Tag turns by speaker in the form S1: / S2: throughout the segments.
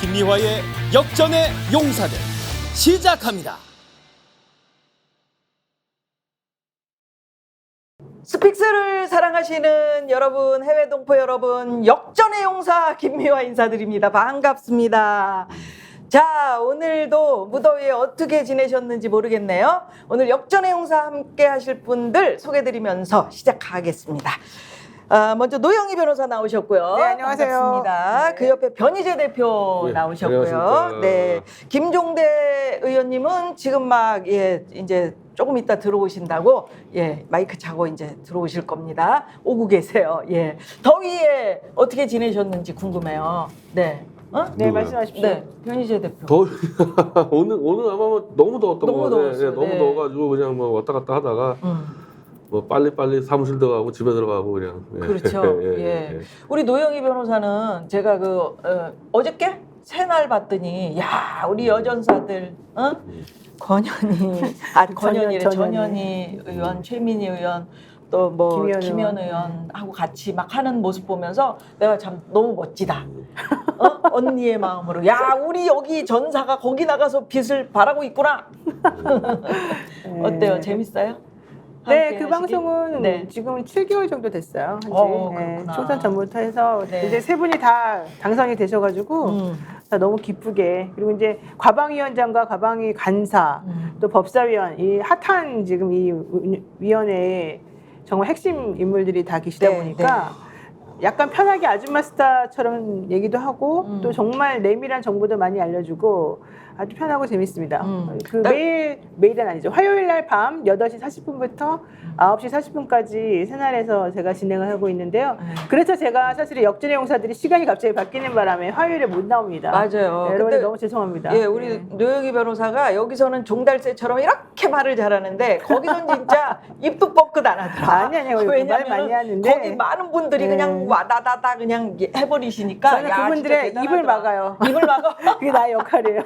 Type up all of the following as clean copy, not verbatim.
S1: 김미화의 역전의 용사들 시작합니다.
S2: 스픽스를 사랑하시는 여러분, 해외 동포 여러분, 역전의 용사 김미화 인사드립니다. 반갑습니다. 자, 오늘도 무더위에 어떻게 지내셨는지 모르겠네요. 오늘 역전의 용사 함께 하실 분들 소개드리면서 시작하겠습니다. 먼저 노영희 변호사 나오셨고요.
S3: 네, 안녕하세요.
S2: 반갑습니다.
S3: 네.
S2: 그 옆에 변희재 대표
S4: 네,
S2: 나오셨고요.
S4: 안녕하십니까.
S2: 네, 김종대 의원님은 지금 막 이제 조금 이따 들어오신다고 마이크 차고 이제 들어오실 겁니다. 오고 계세요. 더위에 어떻게 지내셨는지 궁금해요. 네.
S3: 네,
S4: 누구요?
S3: 말씀하십시오.
S2: 네, 변희재 대표.
S4: 오늘 아마 너무 더웠던
S2: 너무
S4: 거 같아요.
S2: 더웠어요.
S4: 너무
S2: 네.
S4: 더워가지고 그냥 뭐 왔다 갔다 하다가 뭐 빨리 사무실 들어가고 집에 들어가고 그냥.
S2: 그렇죠.
S4: 예.
S2: 우리 노영희 변호사는 제가 어저께 새날 봤더니 야 우리 여전사들 전현희 의원, 최민희 의원 또 뭐 김현 의원하고 같이 막 하는 모습 보면서 내가 참 너무 멋지다. 언니의 마음으로 야 우리 여기 전사가 거기 나가서 빛을 발하고 있구나. 어때요? 재밌어요?
S3: 네,
S2: 함께
S3: 그
S2: 하시기?
S3: 방송은
S2: 네.
S3: 지금 7개월 정도 됐어요. 한지.
S2: 그렇구나.
S3: 총선 전부터 해서
S2: 네.
S3: 이제 세 분이 다 당선이 되셔가지고 다 너무 기쁘게, 그리고 이제 과방위원장과 과방위 간사 또 법사위원, 이 핫한 지금 이 위원회에 정말 핵심 인물들이 다 계시다
S2: 네,
S3: 보니까 약간 편하게 아줌마 스타처럼 얘기도 하고 또 정말 내밀한 정보도 많이 알려주고 아주 편하고 재밌습니다. 매일은 아니죠. 화요일 날 밤 8시 40분부터 9시 40분까지 새날에서 제가 진행을 하고 있는데요. 그래서 제가 사실 역전의 용사들이 시간이 갑자기 바뀌는 바람에 화요일에 못 나옵니다.
S2: 맞아요.
S3: 네, 여러분
S2: 근데
S3: 너무 죄송합니다.
S2: 우리 노영희 변호사가 여기서는 종달새처럼 이렇게 말을 잘하는데 거기선 진짜 입도 뻥끗 안 하더라.
S3: 아니요. 말 많이 하는데
S2: 거기 많은 분들이 그냥 와다다다 그냥 해버리시니까
S3: 저는 그분들의 입을 막아요.
S2: 입을 막아.
S3: 그게 나의 역할이에요.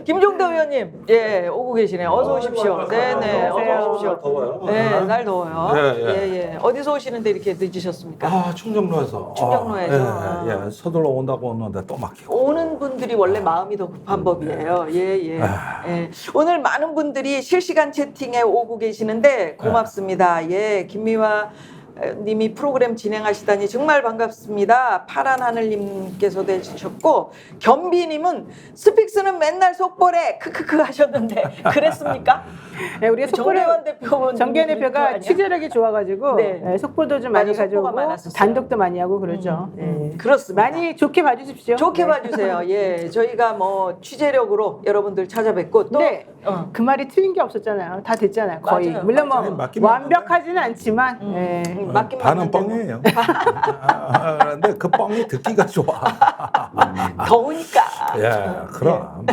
S2: 김종대 의원님, 오고 계시네요. 어서 오십시오. 네네, 어서 오십시오.
S5: 더워요.
S2: 네, 날 더워요.
S5: 예.
S2: 어디서 오시는데 이렇게 늦으셨습습니까?
S5: 충정로에서.
S2: 충정로에서.
S5: 서둘러 온다고 했는데 또 막히고.
S2: 오는 분들이 원래 마음이 더 급한 법이에요. 오늘 많은 분들이 실시간 채팅에 오고 계시는데 고맙습니다. 김미화 님이 프로그램 진행하시다니 정말 반갑습니다. 파란 하늘님께서도 해주셨고, 겸비님은 스픽스는 맨날 속보래 크크크 하셨는데 그랬습니까?
S3: 네, 우리가
S2: 정대원 대표는
S3: 정계현 대표가 취재력이 좋아가지고
S2: 네.
S3: 속보도 좀 많이
S2: 맞아, 속보가
S3: 가져오고
S2: 많았었어요.
S3: 단독도 많이 하고 그러죠.
S2: 그렇습니다.
S3: 많이 좋게 봐주십시오.
S2: 좋게
S3: 네.
S2: 봐주세요. 저희가 뭐 취재력으로 여러분들 찾아뵙고 또
S3: 네. 그 말이 틀린 게 없었잖아요. 다 됐잖아요. 거의.
S2: 맞아요.
S3: 물론 뭐
S5: 맞아요. 맞기만
S3: 완벽하지는 않지만. 네.
S2: 맡기만
S5: 반은
S2: 하면 되고.
S5: 뻥이에요. 그런데 그 뻥이 듣기가 좋아.
S2: 더우니까.
S5: 그럼.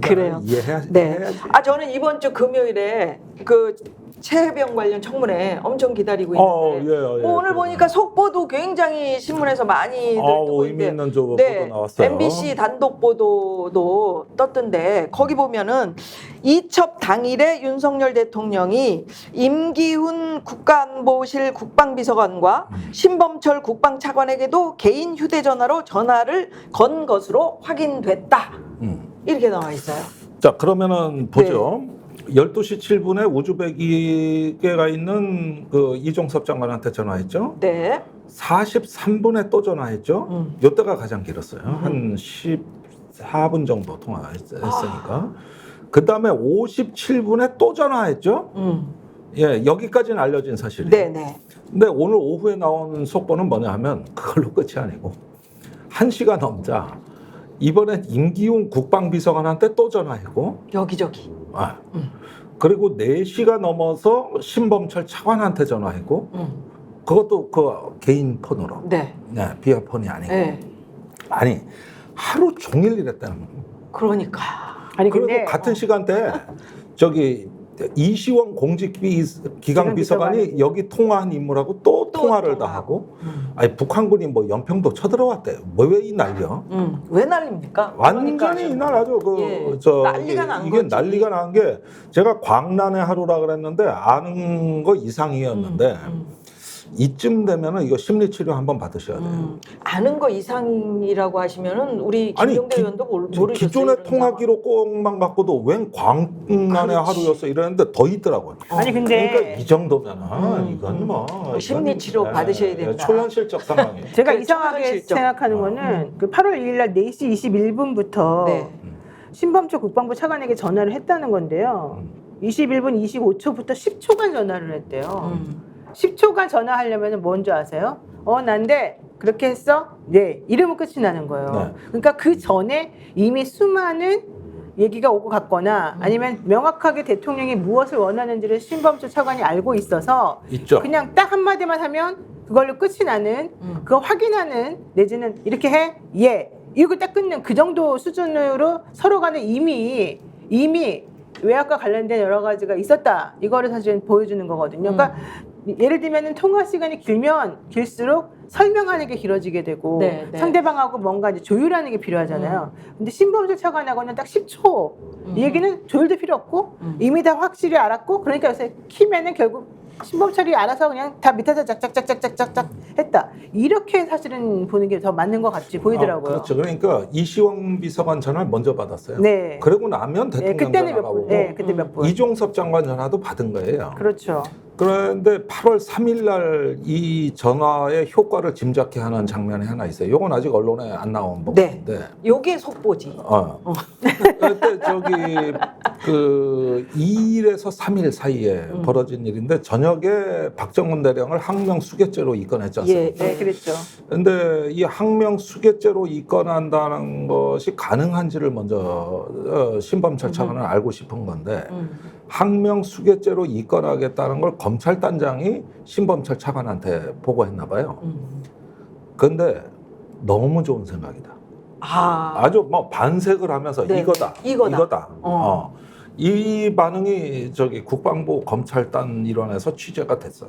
S2: 그래요.
S5: 이해해야지.
S2: 네. 저는 이번 주 금요일에 그 최혜병 관련 청문회 엄청 기다리고 있는데 오늘 보니까 속보도 굉장히 신문에서 많이 뜨고
S5: 의미 있는 보도 나왔어요.
S2: MBC 단독 보도도 떴던데 거기 보면은 이첩 당일에 윤석열 대통령이 임기훈 국가안보실 국방비서관과 신범철 국방차관에게도 개인 휴대전화로 전화를 건 것으로 확인됐다. 이렇게 나와 있어요.
S5: 자, 그러면은 보죠. 12시 7분에 우즈베키가 있는 그 이종섭 장관한테 전화했죠.
S2: 네.
S5: 43분에 또 전화했죠. 이때가 가장 길었어요. 한 14분 정도 통화했으니까. 그 다음에 57분에 또 전화했죠. 여기까지는 알려진 사실이에요.
S2: 네네.
S5: 근데 오늘 오후에 나온 속보는 뭐냐 하면 그걸로 끝이 아니고 1시가 넘자 이번엔 임기훈 국방비서관한테 또 전화했고
S2: 여기저기.
S5: 그리고 4시가 넘어서 신범철 차관한테 전화했고 그것도 그 개인 폰으로.
S2: 네.
S5: 비아폰이 아니고.
S2: 네.
S5: 아니 하루 종일 이랬다는 거예요.
S2: 그러니까.
S3: 아니
S5: 그리고
S3: 근데
S5: 같은 시간대에 저기 이시원 공직기강 비서관이 여기 통화한 인물하고 또 통화를 다 하고 아니 북한군이 뭐 연평도 쳐들어왔대요. 뭐 왜 이 난리야?
S2: 왜 난립니까?
S5: 완전히 이날 아주
S2: 난리가 난
S5: 이게
S2: 거지.
S5: 난리가 난 게 제가 광란의 하루라 그랬는데 아는 거 이상이었는데 이쯤 되면은 이거 심리 치료 한번 받으셔야 돼요.
S2: 아는 거 이상이라고 하시면은 우리 김종대 의원도 모르셨어요.
S5: 기존의
S2: 이런
S5: 통화 기록만 갖고도 웬 광란의
S2: 그렇지.
S5: 하루였어 이랬는데 더 있더라고요.
S3: 아니 근데
S5: 그러니까 이 정도면은 이건 뭐
S2: 심리 치료 받으셔야 된다.
S5: 초현실적 상황이에요.
S3: 제가
S2: 그래,
S3: 이상하게
S2: 초현실적.
S3: 생각하는 거는 그 8월 2일 날 4시 21분부터
S2: 네.
S3: 신범철 국방부 차관에게 전화를 했다는 건데요. 21분 25초부터 10초간 전화를 했대요. 10초간 전화하려면 뭔지 아세요? 난데 그렇게 했어? 네. 이러면 끝이 나는 거예요.
S5: 네.
S3: 그러니까 그 전에 이미 수많은 얘기가 오고 갔거나 아니면 명확하게 대통령이 무엇을 원하는지를 신범철 차관이 알고 있어서
S5: 있죠.
S3: 그냥 딱 한마디만 하면 그걸로 끝이 나는 그거 확인하는 내지는 이렇게 해? 예. 이렇게 딱 끊는 그 정도 수준으로 서로 간에 이미 외압과 관련된 여러 가지가 있었다. 이거를 사실 보여주는 거거든요. 그러니까 예를 들면은 통화 시간이 길면 길수록 설명하는 게 길어지게 되고
S2: 네, 네.
S3: 상대방하고 뭔가 이제 조율하는 게 필요하잖아요. 근데 신범철 차관하고는 딱 10초. 이 얘기는 조율도 필요 없고 이미 다 확실히 알았고 그러니까 요새 키면은 결국 신범철이 알아서 그냥 다 밑에서 짝짝짝짝짝짝 했다. 이렇게 사실은 보는 게 더 맞는 것 같이 보이더라고요.
S5: 그렇죠. 그러니까 이시원 비서관 전화를 먼저 받았어요.
S3: 네.
S5: 그러고 나면
S3: 네,
S5: 대통령
S3: 그때는
S5: 전화가
S3: 몇 분?
S5: 오고
S3: 네, 그때 몇 분?
S5: 이종섭 장관 전화도 받은 거예요.
S3: 그렇죠.
S5: 그런데 8월 3일 날 이 전화의 효과를 짐작케 하는 장면이 하나 있어요. 이건 아직 언론에 안 나온
S2: 네.
S5: 부분인데.
S2: 요게 속보지.
S5: 그때 저기 그 2일에서 3일 사이에 벌어진 일인데 저녁에 박정훈 대령을 항명 수괴죄로 입건했지 않습니까?
S3: 네, 그랬죠.
S5: 근데 이 항명 수괴죄로 입건한다는 것이 가능한지를 먼저 신범철 차관은 알고 싶은 건데 항명 수괴죄로 입건하겠다는 걸 검찰단장이 신범철 차관한테 보고했나 봐요. 근데 너무 좋은 생각이다. 아주 뭐 반색을 하면서
S2: 네,
S5: 이거다.
S2: 이거다.
S5: 이 반응이 저기 국방부 검찰단 일원에서 취재가 됐어.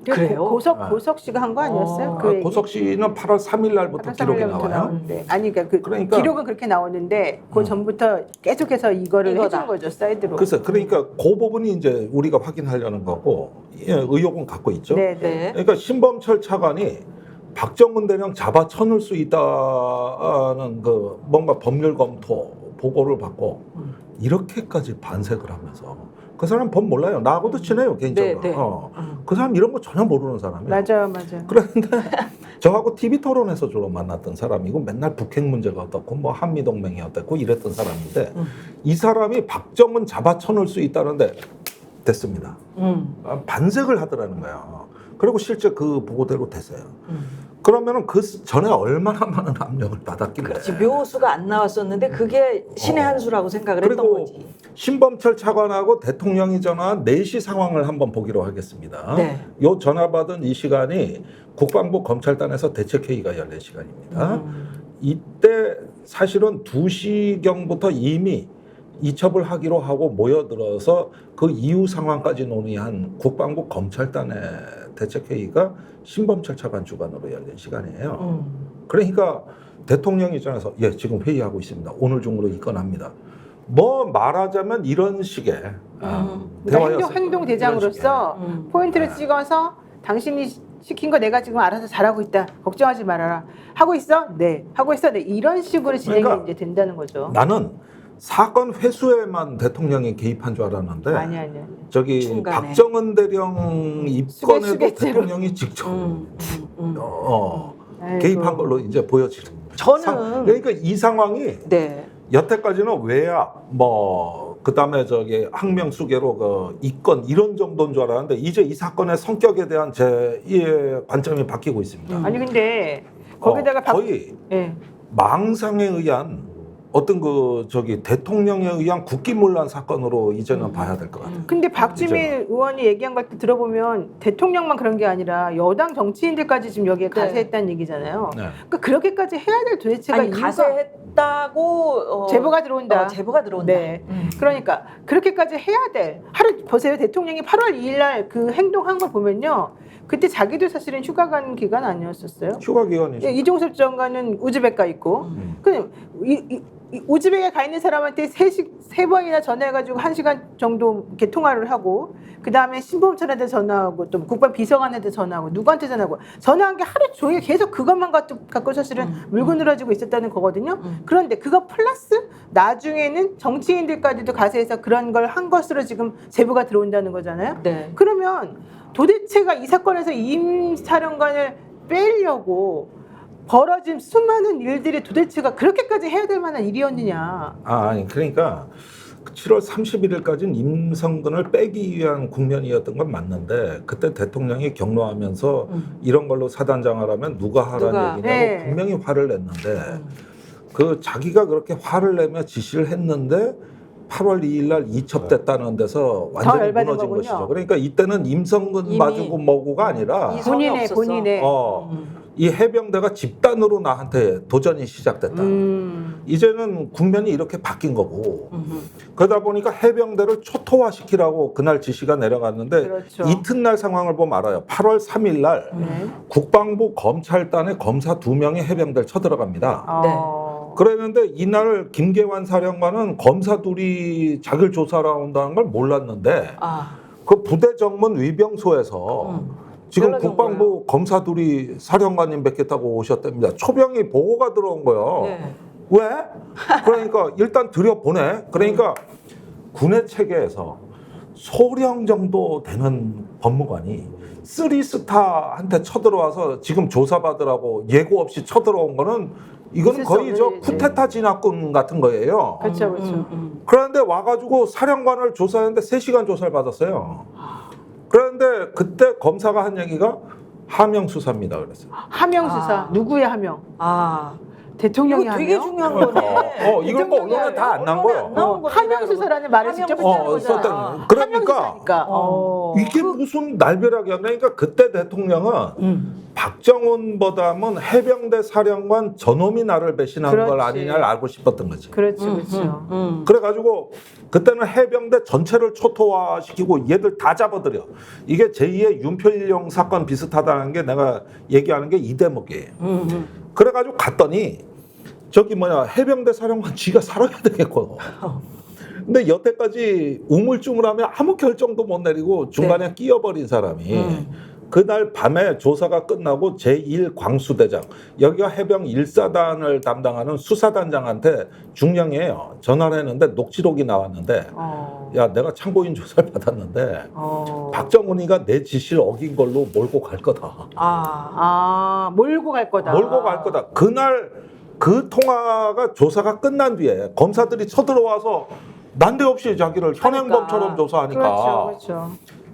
S2: 그래요?
S3: 고석 씨가 한 거 아니었어요? 그 얘기?
S5: 고석 씨는 8월 3일 날부터 기록이 나와요.
S3: 아니 그러니까
S5: 그러니까
S3: 기록은 그렇게 나오는데 그 전부터 계속해서 이거를
S2: 이거다.
S3: 해준 거죠 사이드로.
S5: 글쎄, 그러니까 그 부분이 이제 우리가 확인하려는 거고 의혹은 갖고 있죠.
S3: 네,
S2: 네.
S3: 네.
S5: 그러니까 신범철 차관이 박정훈 대령 잡아쳐놓을 수 있다는 그 뭔가 법률 검토 보고를 받고 이렇게까지 반색을 하면서 그 사람 법 몰라요. 나하고도 친해요 개인적으로.
S2: 네, 네.
S5: 그 사람 이런 거 전혀 모르는 사람이에요.
S3: 맞아요.
S5: 그런데 저하고 TV 토론에서 주로 만났던 사람이고 맨날 북핵 문제가 어떻고 뭐 한미 동맹이 어떻고 이랬던 사람인데 이 사람이 박정훈 잡아쳐놓을 수 있다는데 됐습니다. 반색을 하더라는 거예요. 그리고 실제 그 보고대로 됐어요. 그러면은 그 전에 얼마나 많은 압력을 받았길래.
S2: 그렇지. 묘수가 안 나왔었는데 그게 신의 한 수라고 생각을 했던
S5: 그리고
S2: 거지.
S5: 신범철 차관하고 대통령이 전화한 4시 상황을 한번 보기로 하겠습니다.
S2: 네.
S5: 요 전화 받은 이 시간이 국방부 검찰단에서 대책회의가 열린 시간입니다. 이때 사실은 2시경부터 이미 이첩을 하기로 하고 모여들어서 그 이후 상황까지 논의한 국방부 검찰단의 대책회의가 신범철 차관 주관으로 열린 시간이에요. 그러니까 대통령 입장에서 예 지금 회의하고 있습니다. 오늘 중으로 입건합니다. 뭐 말하자면 이런 식의
S3: 그러니까 행동 대장으로서 포인트를 찍어서 당신이 시킨 거 내가 지금 알아서 잘하고 있다. 걱정하지 말아라. 하고 있어? 네. 하고 있어? 네. 이런 식으로 진행이
S5: 그러니까
S3: 이제 된다는 거죠.
S5: 나는 사건 회수에만 대통령이 개입한 줄 알았는데
S3: 아니.
S5: 저기
S2: 중간에.
S5: 박정은 대령 입건에도
S3: 수괴죄로.
S5: 대통령이 직접
S3: 아이고.
S5: 개입한 걸로 이제 보여지는.
S2: 저는
S5: 그러니까 이 상황이
S2: 네.
S5: 여태까지는 외압 뭐 그다음에 저기 항명 수계로 그 입건 이런 정도인 줄 알았는데 이제 이 사건의 성격에 대한 제 이해 관점이 바뀌고 있습니다.
S3: 아니 근데 거기다가
S5: 거의
S3: 예.
S5: 망상에 의한 어떤 그 저기 대통령에 의한 국기문란 사건으로 이제는 봐야 될 것 같아요.
S3: 근데 박지민 의원이 얘기한 걸 들어보면 대통령만 그런 게 아니라 여당 정치인들까지 지금 여기에 가세했다는 얘기잖아요.
S5: 네.
S3: 그러니까 그렇게까지 해야 될 도대체가
S2: 아니
S3: 이유가
S2: 가세했다고
S3: 제보가 들어온다.
S2: 제보가 들어온다.
S3: 네. 그러니까 그렇게까지 해야 돼. 하루 보세요. 대통령이 8월 2일 날 그 행동한 걸 보면요. 그때 자기도 사실은 휴가 간 기간 아니었었어요?
S5: 휴가 기간이죠.
S3: 예, 이종섭 장관은 우즈벡 가 있고. 그냥 이 우즈벡에 가 있는 사람한테 세 번이나 전화해가지고 1시간 정도 이렇게 통화를 하고, 그 다음에 신보험처한테 전화하고, 또 국방 비서관한테 전화하고, 누구한테 전화하고, 전화한 게 하루 종일 계속 그것만 갖고 사실은 물고 늘어지고 있었다는 거거든요. 그런데 그거 플러스 나중에는 정치인들까지도 가세해서 그런 걸 한 것으로 지금 제보가 들어온다는 거잖아요.
S2: 네.
S3: 그러면 도대체가 이 사건에서 임 사령관을 빼려고 벌어진 수많은 일들이 도대체가 그렇게까지 해야 될 만한 일이었느냐.
S5: 아니 그러니까 7월 31일까지는 임성근을 빼기 위한 국면이었던 건 맞는데 그때 대통령이 격노하면서 이런 걸로 사단장을 하면 누가 하라는 얘기냐고
S3: 네.
S5: 분명히 화를 냈는데 그 자기가 그렇게 화를 내며 지시를 했는데 8월 2일 날 이첩됐다는 데서 완전히
S3: 열받은
S5: 무너진
S3: 거군요.
S5: 것이죠. 그러니까 이때는 임성근
S2: 이미
S5: 맞고 뭐고가 아니라
S2: 이성이 없었어.
S3: 본인의
S5: 이 해병대가 집단으로 나한테 도전이 시작됐다. 이제는 국면이 이렇게 바뀐 거고 그러다 보니까 해병대를 초토화시키라고 그날 지시가 내려갔는데
S3: 그렇죠.
S5: 이튿날 상황을 보면 알아요. 8월 3일 날 국방부 검찰단에 검사 2명이 해병대를 쳐들어갑니다.
S2: 네.
S5: 그랬는데 이날 김계환 사령관은 검사 둘이 자기를 조사하러 온다는 걸 몰랐는데 그 부대 정문 위병소에서 지금
S2: 연락이 온
S5: 국방부 검사 둘이 사령관님 뵙겠다고 오셨답니다. 초병이 보고가 들어온 거예요.
S2: 네.
S5: 왜? 그러니까 일단 들여보내. 그러니까 군의 체계에서 소령 정도 되는 법무관이 3스타한테 쳐들어와서 지금 조사받으라고 예고 없이 쳐들어온 거는 이거는
S3: 있을 수
S5: 거의 저
S3: 없는 일이지.
S5: 쿠데타 진압군 같은 거예요.
S3: 그렇죠, 그렇죠.
S5: 그런데 와가지고 사령관을 조사했는데 3시간 조사를 받았어요. 그런데 그때 검사가 한 얘기가 하명 수사입니다. 그랬어요.
S3: 하명 수사. 누구의 하명? 대통령이
S2: 이거 되게
S3: 하명?
S2: 중요한 거네.
S5: 이건 뭐 언론에 다 안 난 거예요.
S3: 하명 수사라는 말을 직접 했다는 거잖아.
S5: 썼던. 그러니까 이게 무슨 날벼락이야. 그러니까 그때 대통령은 박정훈보다는 해병대 사령관 저놈이 나를 배신한 걸
S3: 그렇지.
S5: 아니냐를 알고 싶었던 거지.
S3: 그렇죠, 그렇죠.
S5: 그래가지고 그때는 해병대 전체를 초토화시키고 얘들 다 잡아들여. 이게 제2의 윤필용 사건 비슷하다는 게 내가 얘기하는 게 이 대목이에요. 그래가지고 갔더니 저기 해병대 사령관 쥐가 살아야 되겠고. 근데 여태까지 우물쭈물하며 아무 결정도 못 내리고 중간에 끼어버린 사람이 그날 밤에 조사가 끝나고 제1 광수대장, 여기가 해병 1사단을 담당하는 수사단장한테 중령이에요. 전화를 했는데 녹취록이 나왔는데 야 내가 참고인 조사를 받았는데 박정훈이가 내 지시를 어긴 걸로 몰고 갈 거다.
S3: 몰고 갈 거다.
S5: 몰고 갈 거다. 그날 그 통화가 조사가 끝난 뒤에 검사들이 쳐들어와서 난데없이 자기를 현행범처럼 조사하니까
S3: 그렇죠, 그렇죠.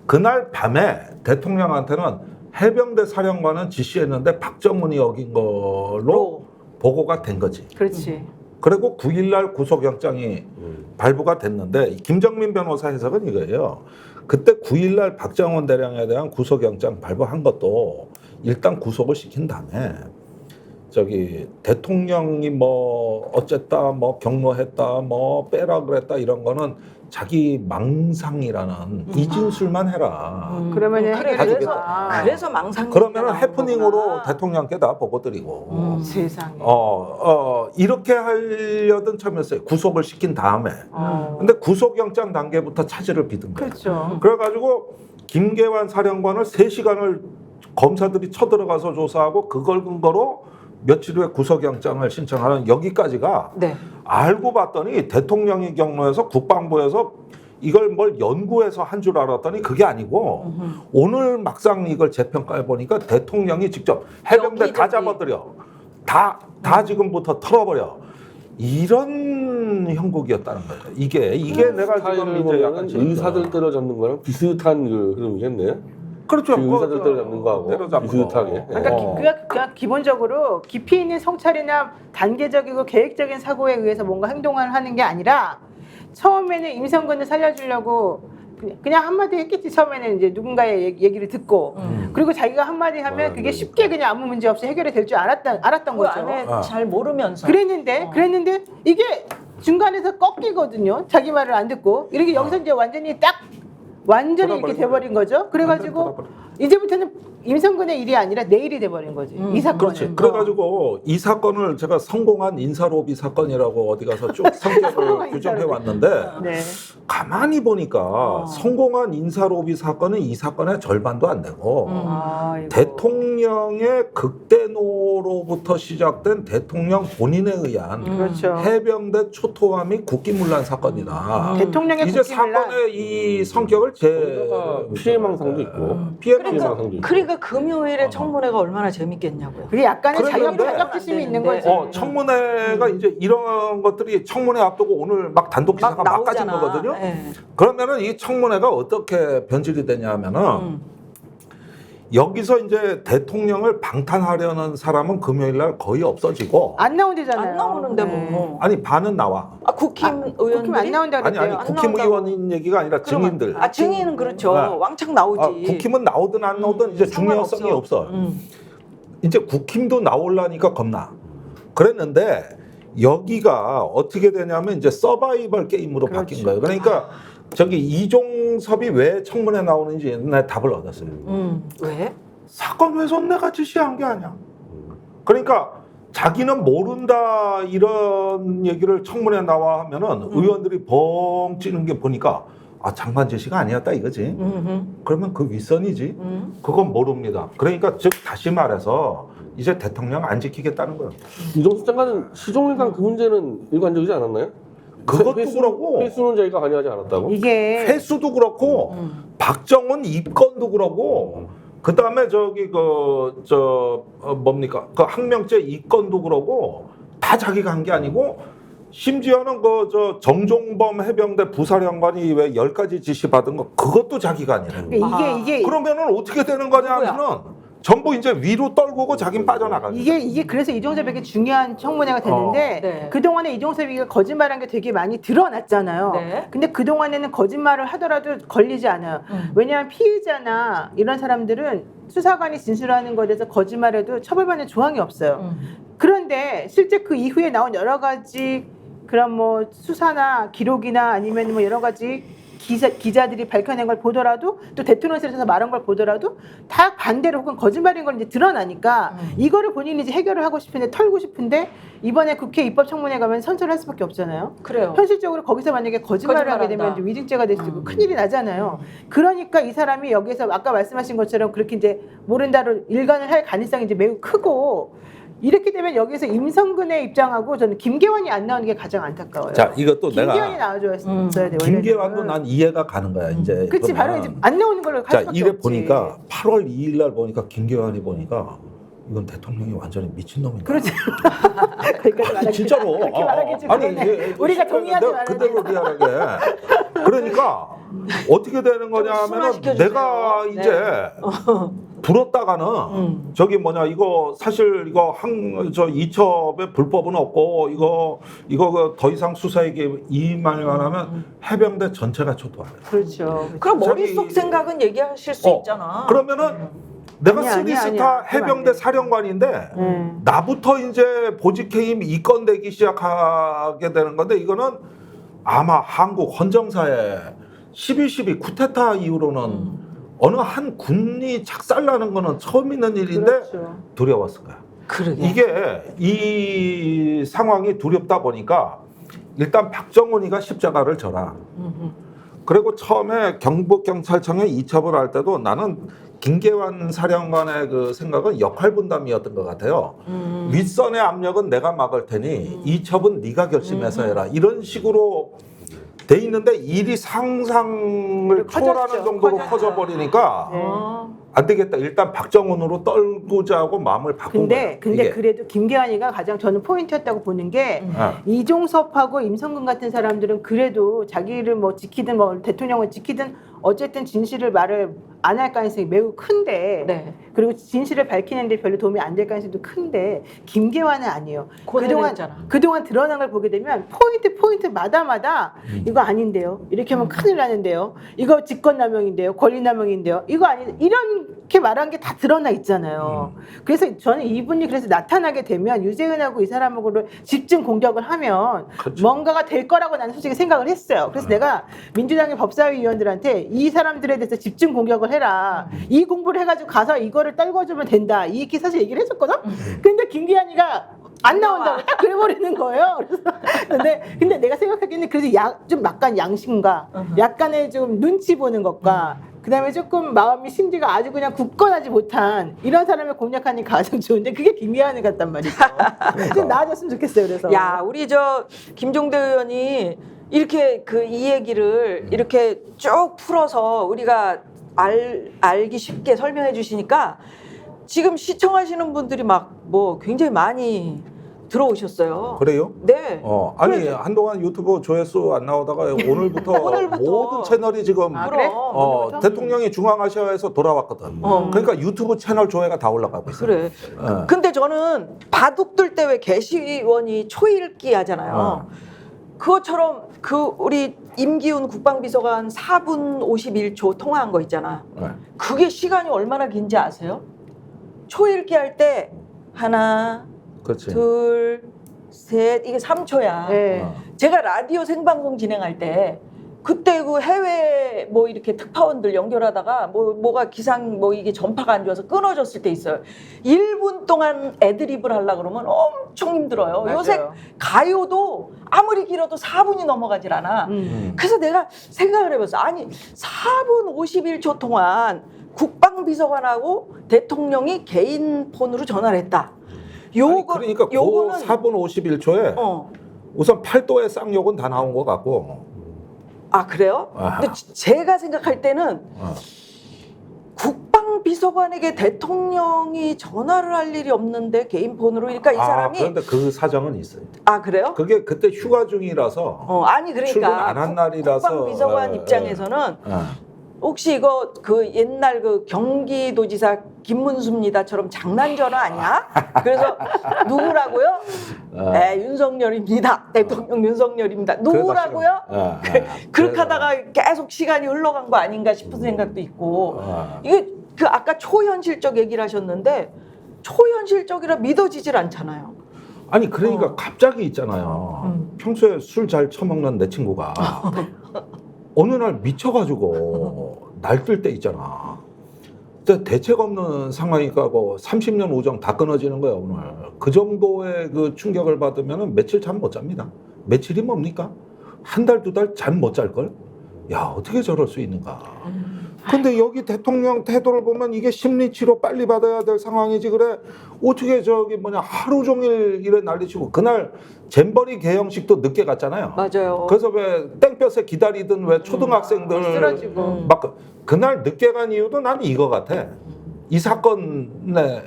S5: 그날 밤에 대통령한테는 해병대 사령관은 지시했는데 박정훈이 어긴 걸로 보고가 된 거지.
S3: 그렇지.
S5: 그리고 9일날 구속영장이 발부가 됐는데 김정민 변호사 해석은 이거예요. 그때 9일날 박정훈 대령에 대한 구속영장 발부한 것도 일단 구속을 시킨 다음에 저기 대통령이 뭐 어쨌다 뭐 경로했다 뭐 빼라 그랬다 이런 거는 자기 망상이라는 이진술만 해라.
S3: 그러면
S2: 그래서 망상.
S5: 그러면은 해프닝으로 대통령께 다 보고 드리고.
S3: 세상에.
S5: 이렇게 하려던 참이었어요. 구속을 시킨 다음에. 근데 구속영장 단계부터 차질을 빚은 거예요.
S3: 그렇죠.
S5: 그래가지고 김계환 사령관을 3시간을 검사들이 쳐들어가서 조사하고 그걸 근거로 며칠 후에 구속영장을 신청하는 여기까지가 알고 봤더니 대통령이 경로해서 국방부에서 이걸 뭘 연구해서 한 줄 알았더니 그게 아니고 오늘 막상 이걸 재평가해 보니까 대통령이 직접 해병대 다 잡아들여 다 지금부터 털어버려 이런 형국이었다는 거예요. 이게 내가 지금 이제 약간
S4: 의사들 때려잡는 거랑 비슷한 그 흐름이겠네.
S5: 그렇죠.
S4: 의사들 때려잡는 거하고 비슷하게.
S3: 그러니까 그냥 기본적으로 깊이 있는 성찰이나 단계적이고 계획적인 사고에 의해서 뭔가 행동을 하는 게 아니라 처음에는 임성근을 살려주려고 그냥 한마디 했겠지. 처음에는 이제 누군가의 얘기를 듣고 그리고 자기가 한마디 하면 그게 쉽게 그냥 아무 문제 없이 해결이 될 줄 알았던 거죠.
S2: 안에 잘 모르면서.
S3: 그랬는데 이게 중간에서 꺾이거든요. 자기 말을 안 듣고 이렇게 여기서 이제 완전히 이렇게 돼버린 거죠. 그래가지고 이제부터는 임성근의 일이 아니라 내 일이 돼버린 거지. 이 사건은.
S5: 그렇지. 그래가지고 이 사건을 제가 성공한 인사로비 사건이라고 어디 가서 쭉 성격을 규정해 왔는데
S3: 네.
S5: 가만히 보니까 성공한 인사로비 사건은 이 사건의 절반도 안 되고
S3: 아이고.
S5: 대통령의 극대노로부터 시작된 대통령 본인에 의한
S3: 그렇죠.
S5: 해병대 초토화 및 국기문란 사건이다.
S3: 대통령의
S5: 이제
S3: 국기문란.
S5: 사건의 이 성격을
S4: 거기다가 피해망상도 있고.
S5: 피해망상.
S2: 그러니까 금요일에 청문회가 얼마나 재밌겠냐고요.
S3: 그게 약간의
S5: 그랬는데
S3: 자격지심이 있는
S2: 안
S3: 거지.
S5: 청문회가 이제 이런 것들이 청문회 앞두고 오늘 막 단독 기사가 막 까진
S2: 나오잖아.
S5: 거거든요.
S2: 네.
S5: 그러면은 이 청문회가 어떻게 변질이 되냐 하면은 여기서 이제 대통령을 방탄하려는 사람은 금요일 날 거의 없어지고
S3: 안 나온대잖아요.
S2: 안 나오는데 뭐.
S5: 아니 반은 나와.
S2: 국힘 의원들이
S3: 국힘 안 나온다
S5: 아니
S3: 그랬대요.
S2: 안
S5: 국힘의원인 얘기가 아니라 증인들.
S2: 증인은 그렇죠.
S5: 네.
S2: 왕창 나오지.
S5: 국힘은 나오든 안 나오든 이제 중요성이
S2: 상관없어.
S5: 없어. 이제 국힘도 나오려니까 겁나. 그랬는데 여기가 어떻게 되냐면 이제 서바이벌 게임으로 바뀐 거예요. 그러니까 저기 이종섭이 왜 청문회 나오는지 내 답을 얻었어요.
S2: 왜?
S5: 사건 훼손 내가 지시한 게 아니야. 그러니까 자기는 모른다 이런 얘기를 청문회 나와 하면은 의원들이 벙 찌는 게 보니까 장관 지시가 아니었다 이거지. 그러면 그 윗선이지. 그건 모릅니다. 그러니까 즉 다시 말해서 이제 대통령 안 지키겠다는 거예요.
S4: 이종수 장관은 시종일관 그 문제는 일관적이지 않았나요?
S5: 그것도
S4: 회수, 그렇고 회수는 저희가 관여하지 않았다고?
S3: 이게
S5: 회수도 그렇고 박정훈 입건도 그러고 그다음에 저기 뭡니까 그 항명죄 입건도 그러고 다 자기가 한 게 아니고 심지어는 정종범 해병대 부사령관이 왜 10가지 지시 받은 거 그것도 자기가 아니라는 거야.
S3: 이게
S5: 그러면은 어떻게 되는 거냐 하면은 전부 이제 위로 떨구고 자기는 빠져나가는 거야.
S3: 이게 그래서 이종섭에게 중요한 청문회가 됐는데
S2: 네.
S3: 그동안에 이종섭이가 거짓말한 게 되게 많이 드러났잖아요.
S2: 네.
S3: 근데 그동안에는 거짓말을 하더라도 걸리지 않아요. 왜냐하면 피해자나 이런 사람들은 수사관이 진술하는 것에 대해서 거짓말해도 처벌받는 조항이 없어요. 그런데 실제 그 이후에 나온 여러 가지 그런 뭐 수사나 기록이나 아니면 뭐 여러 가지 기자들이 밝혀낸 걸 보더라도 또 대통령실에서 말한 걸 보더라도 다 반대로 혹은 거짓말인 걸 이제 드러나니까 이거를 본인이 이제 해결을 하고 싶은데 털고 싶은데 이번에 국회 입법청문회 가면 선처를 할 수밖에 없잖아요.
S2: 그래요.
S3: 현실적으로 거기서 만약에 거짓말을 하게 되면
S2: 거짓말한다.
S3: 이제 위증죄가 될 수 있고 큰일이 나잖아요. 그러니까 이 사람이 여기서 아까 말씀하신 것처럼 그렇게 이제 모른다로 일관을 할 가능성이 이제 매우 크고 이렇게 되면 여기서 임성근의 입장하고 저는 김계환이 안 나오는 게 가장 안타까워요.
S5: 자 이것도
S3: 김계환이
S5: 내가
S3: 나와줘야 돼요.
S5: 김계환도 난 이해가 가는 거야 이제.
S3: 그렇지 바로
S5: 그러면.
S3: 이제 안 나오는 걸로 할
S5: 자
S3: 수밖에
S5: 이래
S3: 없지.
S5: 보니까 8월 2일 날 보니까 김계환이 보니까 이건 대통령이 완전히 미친놈이다.
S3: 그렇지. 거기까지 말하기
S5: 진짜로.
S3: 그렇게 말하겠지.
S5: 아니
S3: 그러네. 우리가 동의하지
S5: 내가
S3: 말아야
S5: 그대로
S3: 돼.
S5: 리얼하게. 그러니까 어떻게 되는 거냐 하면은
S2: 순화시켜주세요.
S5: 내가 이제 불었다가는 저기 뭐냐 이거 사실 이거 이첩의 불법은 없고 이거 더 이상 수사에게 임하기만 하면 해병대 전체가 초토화돼.
S3: 그렇죠.
S2: 그럼
S5: 저기-
S2: 머릿속 생각은 얘기하실 수 있잖아.
S5: 그러면은 내가
S3: 아니야, 아니야,
S5: 쓰리스타
S3: 아니야.
S5: 해병대 사령관인데 나부터 이제 보직해임 이건되기 시작하게 되는 건데 이거는 아마 한국 헌정사에 12.12 쿠데타 이후로는 어느 한 군이 착살나는 거는 처음 있는 일인데
S3: 그렇죠.
S5: 두려웠을 거야.
S2: 그러게.
S5: 이게 이 상황이 두렵다 보니까 일단 박정훈이가 십자가를 져라. 그리고 처음에 경북경찰청에 이첩을 할 때도 나는 김계환 사령관의 그 생각은 역할 분담이었던 것 같아요. 윗선의 압력은 내가 막을 테니 이첩은 네가 결심해서 해라. 이런 식으로 돼 있는데 일이 상상을 초월하는
S3: 커졌죠.
S5: 정도로
S3: 커졌죠.
S5: 커져버리니까
S3: 네.
S5: 안 되겠다. 일단 박정훈으로 떨구자고 마음을 바꾼 거야.
S3: 근데
S5: 이게.
S3: 그래도 김계환이가 가장 저는 포인트였다고 보는 게 이종섭하고 임성근 같은 사람들은 그래도 자기를 뭐 지키든 뭐 대통령을 지키든 어쨌든 진실을 말을 안 할 가능성이 매우 큰데
S2: 네.
S3: 그리고 진실을 밝히는데 별로 도움이 안 될 가능성도 큰데 김계환은 아니에요.
S2: 고뇌했잖아.
S3: 그동안 드러난 걸 보게 되면 포인트마다 이거 아닌데요. 이렇게 하면 큰일 나는데요. 이거 직권남용인데요. 권리남용인데요. 이거 아니 이렇게 말한 게 다 드러나 있잖아요. 그래서 저는 이분이 그래서 나타나게 되면 유재은하고 이 사람하고를 집중 공격을 하면
S5: 그렇죠.
S3: 뭔가가 될 거라고 나는 솔직히 생각을 했어요. 그래서 내가 민주당의 법사위 의원들한테 이 사람들에 대해서 집중 공격을 해라. 이 공부를 해가지고 가서 이거를 이거를 떨궈주면 된다 이렇게 사실 얘기를 했었거든. 근데 김기한이가 안 나온다고 딱 그래버리는 거예요. 그래서 근데 내가 생각하기에는 그래도 좀 약간 양심과 약간의 좀 눈치 보는 것과 그다음에 조금 마음이 심지가 아주 그냥 굳건하지 못한 이런 사람을 공략하니 가장 좋은데 그게 김기한이 같단 말이죠. 좀 나아졌으면 좋겠어요. 그래서
S2: 야, 우리 저 김종대 의원이 이렇게 그 이 얘기를 이렇게 쭉 풀어서 우리가 알기 쉽게 설명해 주시니까 지금 시청하시는 분들이 막 뭐 굉장히 많이 들어오셨어요.
S5: 그래요?
S2: 네.
S5: 아니
S2: 그래.
S5: 한동안 유튜브 조회수 안 나오다가 오늘부터 모든 채널이 지금
S3: 아, 그래? 오늘부터?
S5: 대통령이 중앙아시아에서 돌아왔거든. 그러니까 유튜브 채널 조회가 다 올라가고 있어요.
S2: 그래. 근데 저는 바둑들 때 왜 개시원이 초읽기 하잖아요. 그것처럼 그 우리 임기훈 국방비서관 4분 51초 통화한 거 있잖아. 그게 시간이 얼마나 긴지 아세요? 초읽기 할 때 하나,
S5: 그렇지.
S2: 둘, 셋, 이게 3초야.
S3: 네.
S2: 제가 라디오 생방송 진행할 때 그때 그 해외 뭐 이렇게 특파원들 연결하다가 뭐가 기상 뭐 이게 전파가 안 좋아서 끊어졌을 때 있어요. 1분 동안 애드립을 하려고 그러면 엄청 힘들어요.
S3: 맞아요.
S2: 요새 가요도 아무리 길어도 4분이 넘어가질 않아. 그래서 내가 생각을 해봤어. 아니 4분 51초 동안 국방비서관하고 대통령이 개인 폰으로 전화를 했다.
S5: 그러니까 그
S2: 요거는
S5: 4분 51초에 우선 8도의 쌍욕은 다 나온 것 같고.
S2: 아 그래요? 근데 제가 생각할 때는 국방비서관에게 대통령이 전화를 할 일이 없는데 개인 폰으로 그러니까 이 사람이
S5: 그런데 그 사정은 있어요.
S2: 아 그래요?
S5: 그게 그때 휴가 중이라서
S2: 아니
S5: 출근
S2: 그러니까
S5: 안 한 날이라서
S2: 국방비서관 입장에서는 혹시 이거 그 옛날 그 경기도지사 김문수입니다처럼 장난 전화 아니야? 그래서 누구라고요? 네, 윤석열입니다. 대통령 윤석열입니다. 누구라고요? 그렇게 하다가 계속 시간이 흘러간 거 아닌가 싶은 생각도 있고 이게 그 아까 초현실적 얘기를 하셨는데 초현실적이라 믿어지질 않잖아요.
S5: 아니 그러니까 갑자기 있잖아요. 평소에 술 잘 처먹는 내 친구가 어느 날 미쳐가지고 날뛸 때 있잖아. 근데 대책 없는 상황이니까 30년 우정 다 끊어지는 거야 오늘. 그 정도의 그 충격을 받으면 며칠 잠 못 잡니다. 며칠이 뭡니까? 한 달, 두 달 잠 못 잘 걸? 야 어떻게 저럴 수 있는가? 근데 여기 대통령 태도를 보면 이게 심리치료 빨리 받아야 될 상황이지 그래 어떻게 하루 종일 이래 난리치고 그날 잼버리 개영식도 늦게 갔잖아요.
S2: 맞아요.
S5: 그래서 왜 땡볕에 기다리던 왜 초등학생들
S3: 쓰러지고.
S5: 막 그날 늦게 간 이유도 나는 이거 같아. 이 사건에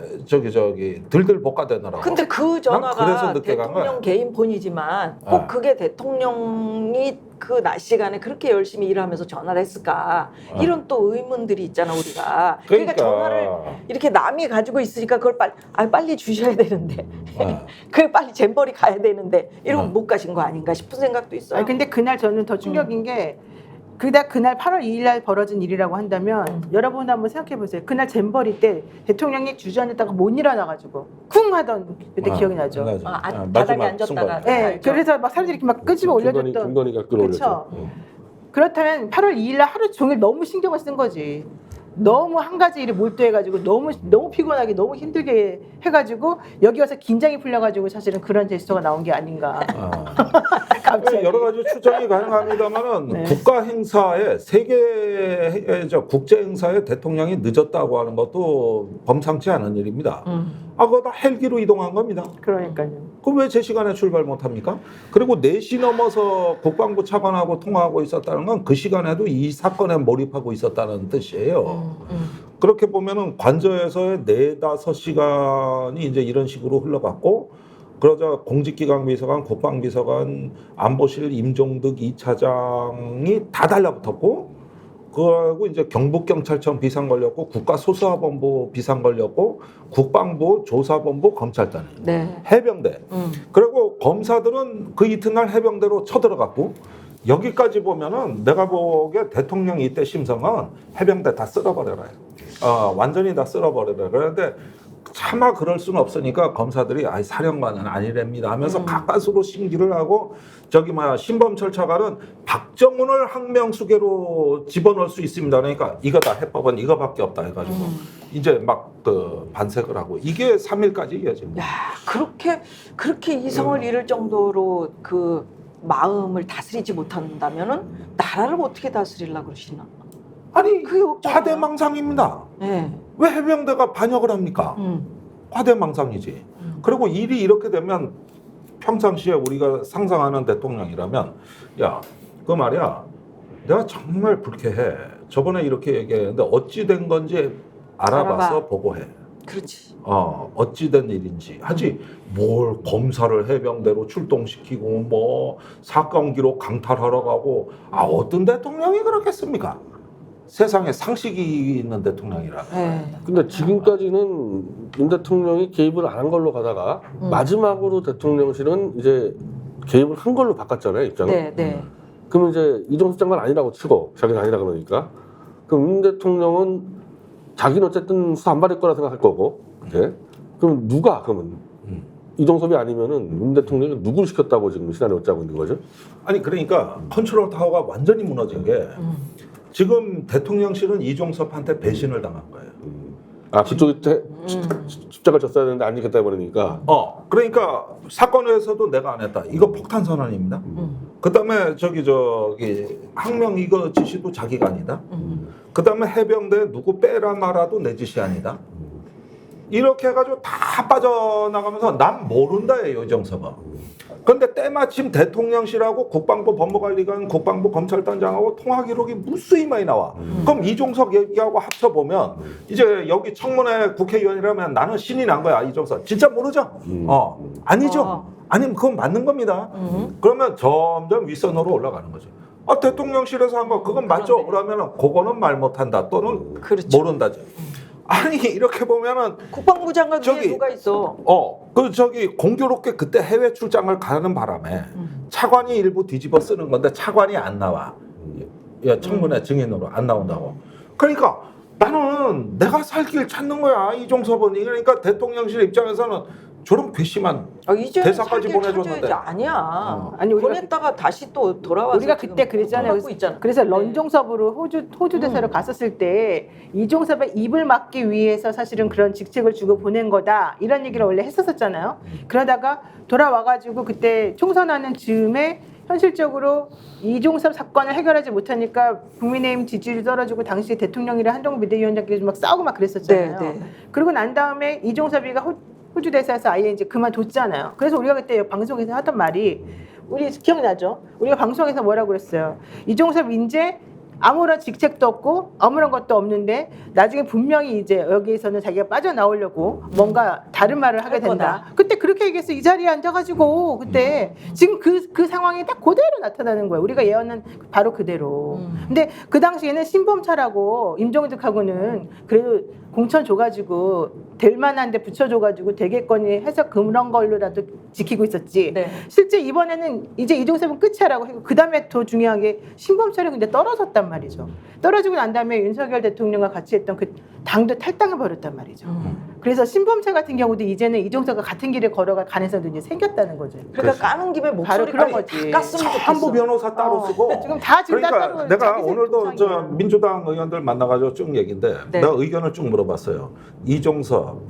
S5: 들들 볶아대느라고.
S2: 근데 그
S5: 그래서
S2: 전화가
S5: 늦게 간 거야.
S2: 대통령 개인 폰이지만 꼭 그게 대통령이 그 낮 시간에 그렇게 열심히 일하면서 전화를 했을까 이런 또 의문들이 있잖아 우리가. 그러니까 전화를 이렇게 남이 가지고 있으니까 그걸 빨리 주셔야 되는데 그걸 빨리 잼버리 가야 되는데 이러면 못 가신 거 아닌가 싶은 생각도 있어요.
S3: 근데 그날 저는 더 충격인 게 그날 8월 2일 날 벌어진 일이라고 한다면 여러분 한번 생각해 보세요. 그날 잼버리 때 대통령이 주저앉았다가 못 일어나가지고 쿵 하던 그때 기억이 나죠.
S2: 바닥에 앉았다가.
S3: 네, 그래서 막 사람들이 이렇게 막 끄집어 올려줬던.
S4: 중건이가 끌어올렸죠.
S3: 그렇다면 8월 2일 날 하루 종일 너무 신경을 쓴 거지. 너무 한 가지 일에 몰두해가지고 너무 피곤하게 너무 힘들게 해가지고 여기 와서 긴장이 풀려가지고 사실은 그런 제스처가 나온 게 아닌가. 갑자기.
S5: 여러 가지 추정이 가능합니다만은
S3: 네.
S5: 국가 행사에 국제 행사에 대통령이 늦었다고 하는 것도 범상치 않은 일입니다. 그거 다 헬기로 이동한 겁니다.
S3: 그러니까요.
S5: 그럼 왜 제 시간에 출발 못합니까? 그리고 4시 넘어서 국방부 차관하고 통화하고 있었다는 건 그 시간에도 이 사건에 몰입하고 있었다는 뜻이에요. 그렇게 보면은 관저에서의 4-5시간이 이제 이런 식으로 흘러갔고 그러자 공직기강 비서관, 국방비서관, 안보실 임종득 2차장이 다 달라붙었고 그리고 이제 경북경찰청 비상 걸렸고 국가소수화본부 비상 걸렸고 국방부 조사본부 검찰단
S2: 네.
S5: 해병대 그리고 검사들은 그 이튿날 해병대로 쳐들어갔고 여기까지 보면은 내가 보기에 대통령이 이때 심성은 해병대 다 쓸어버려라 완전히 다 쓸어버려라 그런데 차마 그럴 수는 없으니까 검사들이 아이 사령관은 아니랍니다 하면서 가까스로 심기를 하고 저기 신범철 차관은 박정훈을 항명수계로 집어넣을 수 있습니다. 그러니까 이거다 해법은 이거밖에 없다 해가지고 이제 막 그 반색을 하고 이게 3일까지 이어집니다.
S2: 야, 그렇게 이성을 잃을 정도로 그 마음을 다스리지 못한다면은 나라를 어떻게 다스리려고 그러시나?
S5: 아니
S2: 그게 걱정이야.
S5: 화대망상입니다.
S2: 네.
S5: 왜 해병대가 반역을 합니까? 화대망상이지. 그리고 일이 이렇게 되면 평상시에 우리가 상상하는 대통령이라면 야, 그 말이야. 내가 정말 불쾌해. 저번에 이렇게 얘기했는데 어찌 된 건지 알아봐서
S2: 알아봐.
S5: 보고해.
S2: 그렇지.
S5: 어찌 된 일인지 하지 뭘 검사를 해병대로 출동시키고 뭐 사건 기록 강탈하러 가고 어떤 대통령이 그렇겠습니까? 세상에 상식이 있는 대통령이라.
S2: 네.
S4: 근데 지금까지는 윤 대통령이 개입을 안 한 걸로 가다가 마지막으로 대통령실은 이제 개입을 한 걸로 바꿨잖아요, 입장을.
S2: 네, 네.
S4: 그러면 이제 이종섭 장관 아니라고 치고 자기는 아니라 그러니까 그럼 윤 대통령은 자기는 어쨌든 수사 안 받을 거라 생각할 거고 이제 그럼 누가 그러면 이종섭이 아니면은 윤 대통령이 누구를 시켰다고 지금 시나리오 짜고 있는 거죠?
S5: 아니 그러니까 컨트롤 타워가 완전히 무너진 게 지금 대통령실은 이종섭한테 배신을 당한 거예요.
S4: 그쪽이 십자가를 졌어야 되는데 안 지켰다 해버리니까
S5: 그러니까 사건에서도 내가 안 했다. 이거 폭탄 선언입니다. 그다음에 저기 항명 이거 지시도 자기가 아니다. 그다음에 해병대 누구 빼라 마라도 내 지시 아니다. 이렇게 해가지고 다 빠져나가면서 난 모른다예요, 이종섭은. 그런데 때마침 대통령실하고 국방부 법무관리관, 국방부 검찰단장하고 통화 기록이 무수히 많이 나와. 그럼 이종석 얘기하고 합쳐보면 이제 여기 청문회 국회의원이라면 나는 신이 난 거야, 이종석. 진짜 모르죠? 아니죠? 아니면 그건 맞는 겁니다. 그러면 점점 윗선으로 올라가는 거죠. 대통령실에서 한 거 그건 맞죠? 그러면 그거는 말 못한다 또는
S2: 그렇죠.
S5: 모른다죠. 아니 이렇게 보면은
S2: 국방부 장관
S5: 저기-
S2: 위에 누가 있어?
S5: 공교롭게 그때 해외 출장을 가는 바람에 차관이 일부 뒤집어 쓰는 건데 차관이 안 나와. 청문회 증인으로 안 나온다고. 그러니까 나는 내가 살 길 찾는 거야, 이종섭은. 그러니까 대통령실 입장에서는 저런 괘씸한
S2: 이제
S5: 대사까지 보내줬는데.
S2: 아니야.
S3: 아니, 우리가
S2: 보냈다가 다시 또 돌아와서
S3: 우리가
S2: 지금
S3: 그때 그랬잖아요.
S2: 하고 있잖아.
S3: 그래서
S2: 네.
S3: 런종섭으로 호주 대사로 갔었을 때 이종섭의 입을 막기 위해서 사실은 그런 직책을 주고 보낸 거다 이런 얘기를 원래 했었잖아요. 그러다가 돌아와가지고 그때 총선하는 즈음에 현실적으로 이종섭 사건을 해결하지 못하니까 국민의힘 지지율이 떨어지고 당시 대통령이랑 한동훈 비대위원장끼리 막 싸우고 막 그랬었잖아요.
S2: 네, 네.
S3: 그리고 난 다음에 이종섭이가 호주 대사에서 아예 이제 그만뒀잖아요. 그래서 우리가 그때 방송에서 하던 말이 우리 기억나죠? 우리가 방송에서 뭐라고 그랬어요? 이종섭 이제 아무런 직책도 없고 아무런 것도 없는데 나중에 분명히 이제 여기에서는 자기가 빠져나오려고 뭔가 다른 말을 하게
S2: 할 거다.
S3: 된다. 그때 그렇게 얘기해서 이 자리에 앉아가지고 그때 지금 그 상황이 딱 그대로 나타나는 거예요. 우리가 예언은 바로 그대로. 근데 그 당시에는 신범철하고 임종득하고는 그래도 공천 줘가지고 될 만한데 붙여줘가지고 되겠거니 해서 그런 걸로라도 지키고 있었지.
S2: 네.
S3: 실제 이번에는 이제 이종섭은 끝이라고 하고 그 다음에 더 중요한 게 신범철이 근데 떨어졌단 말이죠. 떨어지고 난 다음에 윤석열 대통령과 같이 했던 그 당도 탈당을 벌였단 말이죠. 그래서 신범철 같은 경우도 이제는 이종섭과 같은 길을 걸어갈 가능성도 이제 생겼다는 거죠.
S2: 그러니까 까는 김에 목소리
S3: 그런
S2: 다
S3: 거지.
S2: 깠으면 좋겠어.
S5: 한부 변호사 따로 쓰고.
S3: 지금 다 지금
S5: 그러니까
S3: 따로
S5: 내가
S3: 자기
S5: 오늘도 저
S3: 동상이야.
S5: 민주당 의원들 만나가지고 쭉 얘기인데
S2: 네.
S5: 내가 의견을 쭉 물어봤어요. 이종섭,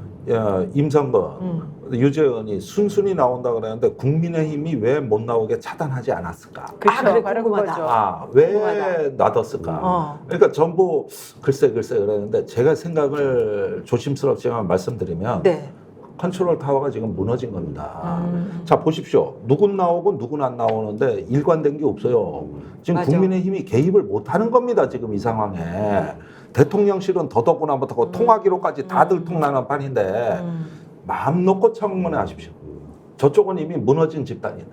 S5: 임성근, 유재현이 순순히 나온다 그랬는데 국민의힘이 왜 못 나오게 차단하지 않았을까?
S3: 그렇죠.
S2: 그래,
S3: 바로
S2: 궁금하다.
S3: 그거죠.
S5: 왜
S2: 궁금하다.
S5: 놔뒀을까? 그러니까 전부 글쎄 그랬는데 제가 생각을 조심스럽지만 말씀드리면
S2: 네.
S5: 컨트롤 타워가 지금 무너진 겁니다. 자 보십시오. 누군 나오고 누군 안 나오는데 일관된 게 없어요. 지금
S2: 맞아.
S5: 국민의힘이 개입을 못하는 겁니다. 지금 이 상황에. 대통령실은 더더구나 못하고 통화 기록까지 다 들통나는 판인데 마음 놓고 청문회 하십시오. 저쪽은 이미 무너진 집단이에요.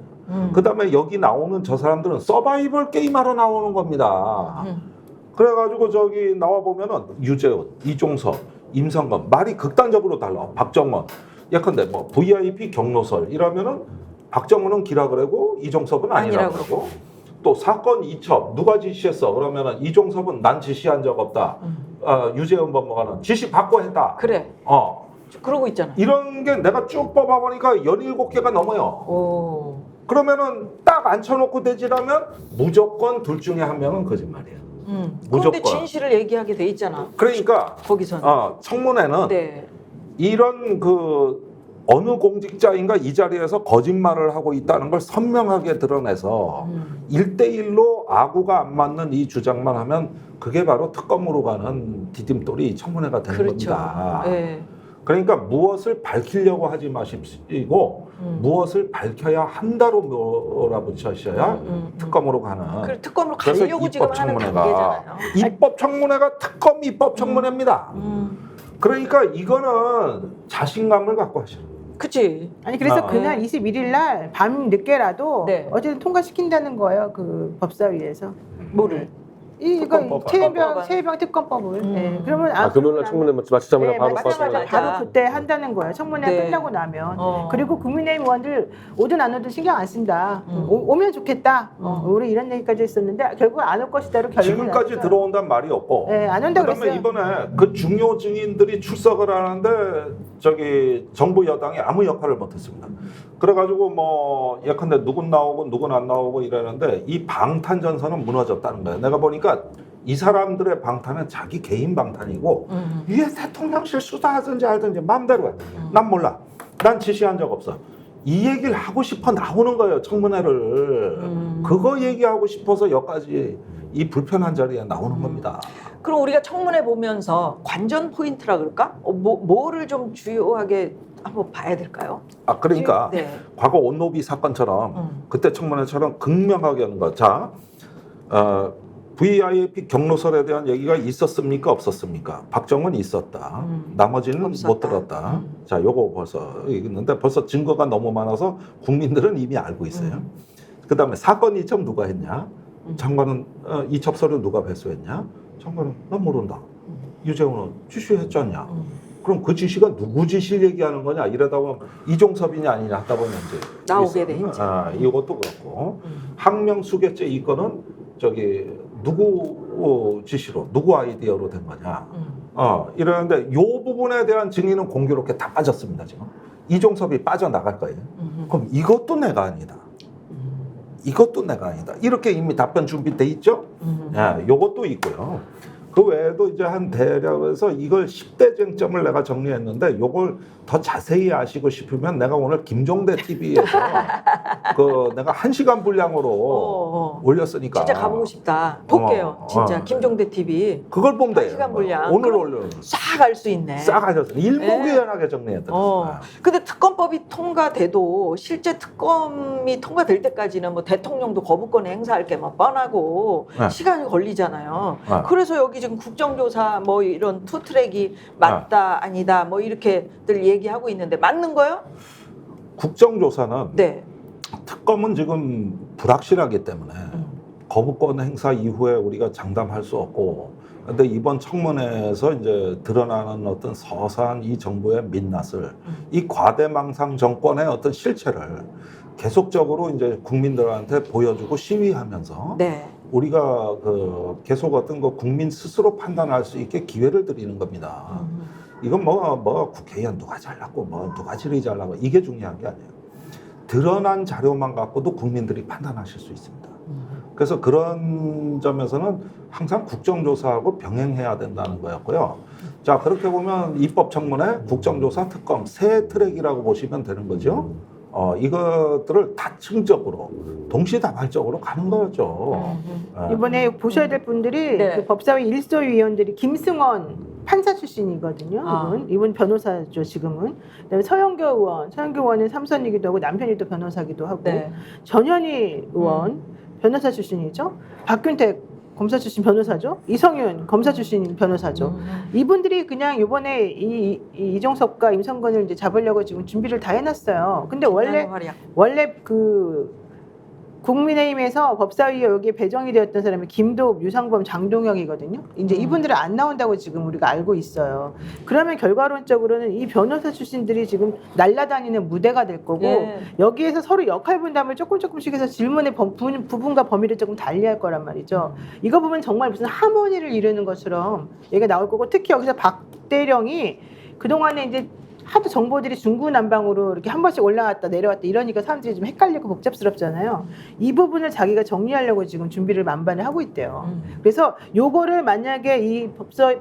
S5: 그다음에 여기 나오는 저 사람들은 서바이벌 게임하러 나오는 겁니다. 그래가지고 저기 나와 보면은 유재훈, 이종섭, 임성근 말이 극단적으로 달라. 박정원 예컨대 뭐 VIP 경로설 이러면은 박정원은 기라 그러고 이종섭은 아니라
S2: 아니라
S5: 그러고 또 사건 이첩 누가 지시했어 그러면은 이종섭은 난 지시한 적 없다. 유재훈 법무관은 지시 받고 했다.
S2: 그래. 그러고 있잖아.
S5: 이런 게 내가 쭉 뽑아보니까 17개가 넘어요.
S2: 오.
S5: 그러면은 딱 앉혀놓고 대지라면 무조건 둘 중에 한 명은 거짓말이에요.
S2: 그런데
S5: 무조건.
S2: 진실을 얘기하게 돼 있잖아.
S5: 그러니까
S2: 거기서는.
S5: 청문회는
S2: 네.
S5: 이런 그 어느 공직자인가 이 자리에서 거짓말을 하고 있다는 걸 선명하게 드러내서 1대1로 아구가 안 맞는 이 주장만 하면 그게 바로 특검으로 가는 디딤돌이 청문회가 되는
S2: 그렇죠.
S5: 겁니다.
S2: 네.
S5: 그러니까 무엇을 밝히려고 하지 마십시오. 무엇을 밝혀야 한다로 몰아붙여셔야 특검으로 가는.
S2: 그 특검으로
S5: 그래서
S2: 가려고 지금
S5: 입법
S2: 하는
S5: 청문회가
S2: 단계잖아요.
S5: 입법 청문회가 특검 입법 청문회입니다. 그러니까 이거는 자신감을 갖고 하시는 거예요.
S2: 그치.
S3: 아니 그래서
S5: 아.
S3: 그날 21일 날 밤 늦게라도
S2: 네.
S3: 어쨌든 통과시킨다는 거예요. 그 법사위에서.
S2: 뭐를?
S3: 이거
S5: 특검법.
S3: 최혜병 특검법을. 네. 그러면
S4: 금요일날 청문회 마치자마자
S3: 네,
S4: 바로
S2: 맞자마자
S4: 빠져.
S3: 바로 그때 한다는 거예요. 청문회
S2: 네.
S3: 끝나고 나면.
S2: 어.
S3: 그리고 국민의힘 의원들 오든 안 오든 신경 안 쓴다. 오면 좋겠다. 우리 이런 얘기까지 했었는데 결국 안 올 것이다로 결론이
S5: 지금까지
S3: 났어요.
S5: 들어온단 말이 없고.
S3: 네, 안 온다고
S5: 그다음에
S3: 그랬어요.
S5: 이번에 그 중요 증인들이 출석을 하는데 저기 정부 여당이 아무 역할을 못했습니다. 그래가지고 뭐 예컨대 누군 나오고 누군 안 나오고 이러는데 이 방탄 전선은 무너졌다는 거예요. 내가 보니까 이 사람들의 방탄은 자기 개인 방탄이고 위에 대통령실 수사하든지 하든지 마음대로 해. 난 몰라. 난 지시한 적 없어. 이 얘기를 하고 싶어 나오는 거예요. 청문회를. 그거 얘기하고 싶어서 여기까지 이 불편한 자리에 나오는 겁니다.
S2: 그럼 우리가 청문회 보면서 관전 포인트라 그럴까? 뭐를 좀 주요하게 한번 봐야 될까요?
S5: 그러니까
S2: 네.
S5: 과거 온노비 사건처럼 그때 청문회처럼 극명하게 하는 거. 자, VIP 경로설에 대한 얘기가 있었습니까? 없었습니까? 박정은 있었다. 나머지는
S2: 없었다.
S5: 못 들었다. 자, 요거 벌써 있는데 벌써 증거가 너무 많아서 국민들은 이미 알고 있어요. 그 다음에 사건 이첩 누가 했냐? 장관은 이첩 서류 누가 배수했냐? 장관은 난 모른다. 유재훈은 지시했잖냐? 그럼 그 지시가 누구 지시를 얘기하는 거냐? 이러다 보면 이종섭이냐 아니냐 하다 보면 이제
S2: 나오게 돼 있지.
S5: 이것도 그렇고 항명수개죄 이 건은 저기 누구 지시로 누구 아이디어로 된 거냐? 이러는데 요 부분에 대한 증인은 공교롭게 다 빠졌습니다 지금. 이종섭이 빠져나갈 거예요. 그럼 이것도 내가 아니다. 이것도 내가 아니다. 이렇게 이미 답변 준비돼 있죠? 요것도 있고요. 그 외에도 이제 한 대략에서 이걸 10대 쟁점을 내가 정리했는데 요걸 더 자세히 아시고 싶으면 내가 오늘 김종대 TV에서 그 내가 1시간 분량으로 올렸으니까
S2: 진짜 가보고 싶다. 볼게요. 진짜
S5: 어.
S2: 김종대 TV
S5: 그걸 보면 돼요.
S2: 1시간 분량.
S5: 오늘
S2: 그럼
S5: 올려
S2: 싹 알 수 있네.
S5: 싹 하셨어요. 일목요연하게 정리해드렸어요.
S2: 근데 특검법이 통과돼도 실제 특검이 통과될 때까지는 뭐 대통령도 거부권 행사할 게 뭐 뻔하고
S5: 네.
S2: 시간이 걸리잖아요.
S5: 네.
S2: 그래서 여기 지금 국정조사 뭐 이런 투트랙이 맞다 아니다 뭐 이렇게들 얘기하고 있는데 맞는 거요?
S5: 국정조사는
S2: 네.
S5: 특검은 지금 불확실하기 때문에 거부권 행사 이후에 우리가 장담할 수 없고, 근데 이번 청문회에서 이제 드러나는 어떤 서서한 이 정부의 민낯을, 이 과대망상 정권의 어떤 실체를 계속적으로 이제 국민들한테 보여주고 시위하면서
S2: 네.
S5: 우리가 그 계속 어떤 거 국민 스스로 판단할 수 있게 기회를 드리는 겁니다. 이건 뭐 국회의원 누가 잘났고 뭐 누가 질의 잘나고 이게 중요한 게 아니에요. 드러난 자료만 갖고도 국민들이 판단하실 수 있습니다. 그래서 그런 점에서는 항상 국정조사하고 병행해야 된다는 거였고요. 자, 그렇게 보면 입법청문회, 국정조사, 특검 세 트랙이라고 보시면 되는 거죠. 이것들을 다층적으로 동시다발적으로 가는 거였죠.
S3: 이번에 보셔야 될 분들이
S2: 네.
S3: 그 법사위 일소위원들이 김승원 판사 출신이거든요.
S2: 아.
S3: 이분 변호사죠 지금은. 그다음에 서영교 의원은 삼선이기도 하고 남편이 또 변호사기도 하고
S2: 네.
S3: 전현희 의원 변호사 출신이죠. 박균택 검사 출신 변호사죠. 이성윤 검사 출신 변호사죠. 이분들이 그냥 이번에 이종섭과 임성근을 이제 잡으려고 지금 준비를 다 해놨어요. 근데 원래 그 국민의힘에서 법사위에 여기에 배정이 되었던 사람이 김도읍, 유상범, 장동혁이거든요. 이제 이분들은 안 나온다고 지금 우리가 알고 있어요. 그러면 결과론적으로는 이 변호사 출신들이 지금 날아다니는 무대가 될 거고 여기에서 서로 역할 분담을 조금씩 해서 질문의 부분과 범위를 조금 달리할 거란 말이죠. 이거 보면 정말 무슨 하모니를 이루는 것처럼 얘가 나올 거고, 특히 여기서 박대령이 그동안에 이제 하도 정보들이 중구난방으로 이렇게 한 번씩 올라갔다 내려왔다 이러니까 사람들이 좀 헷갈리고 복잡스럽잖아요. 이 부분을 자기가 정리하려고 지금 준비를 만반에 하고 있대요. 그래서 요거를 만약에 이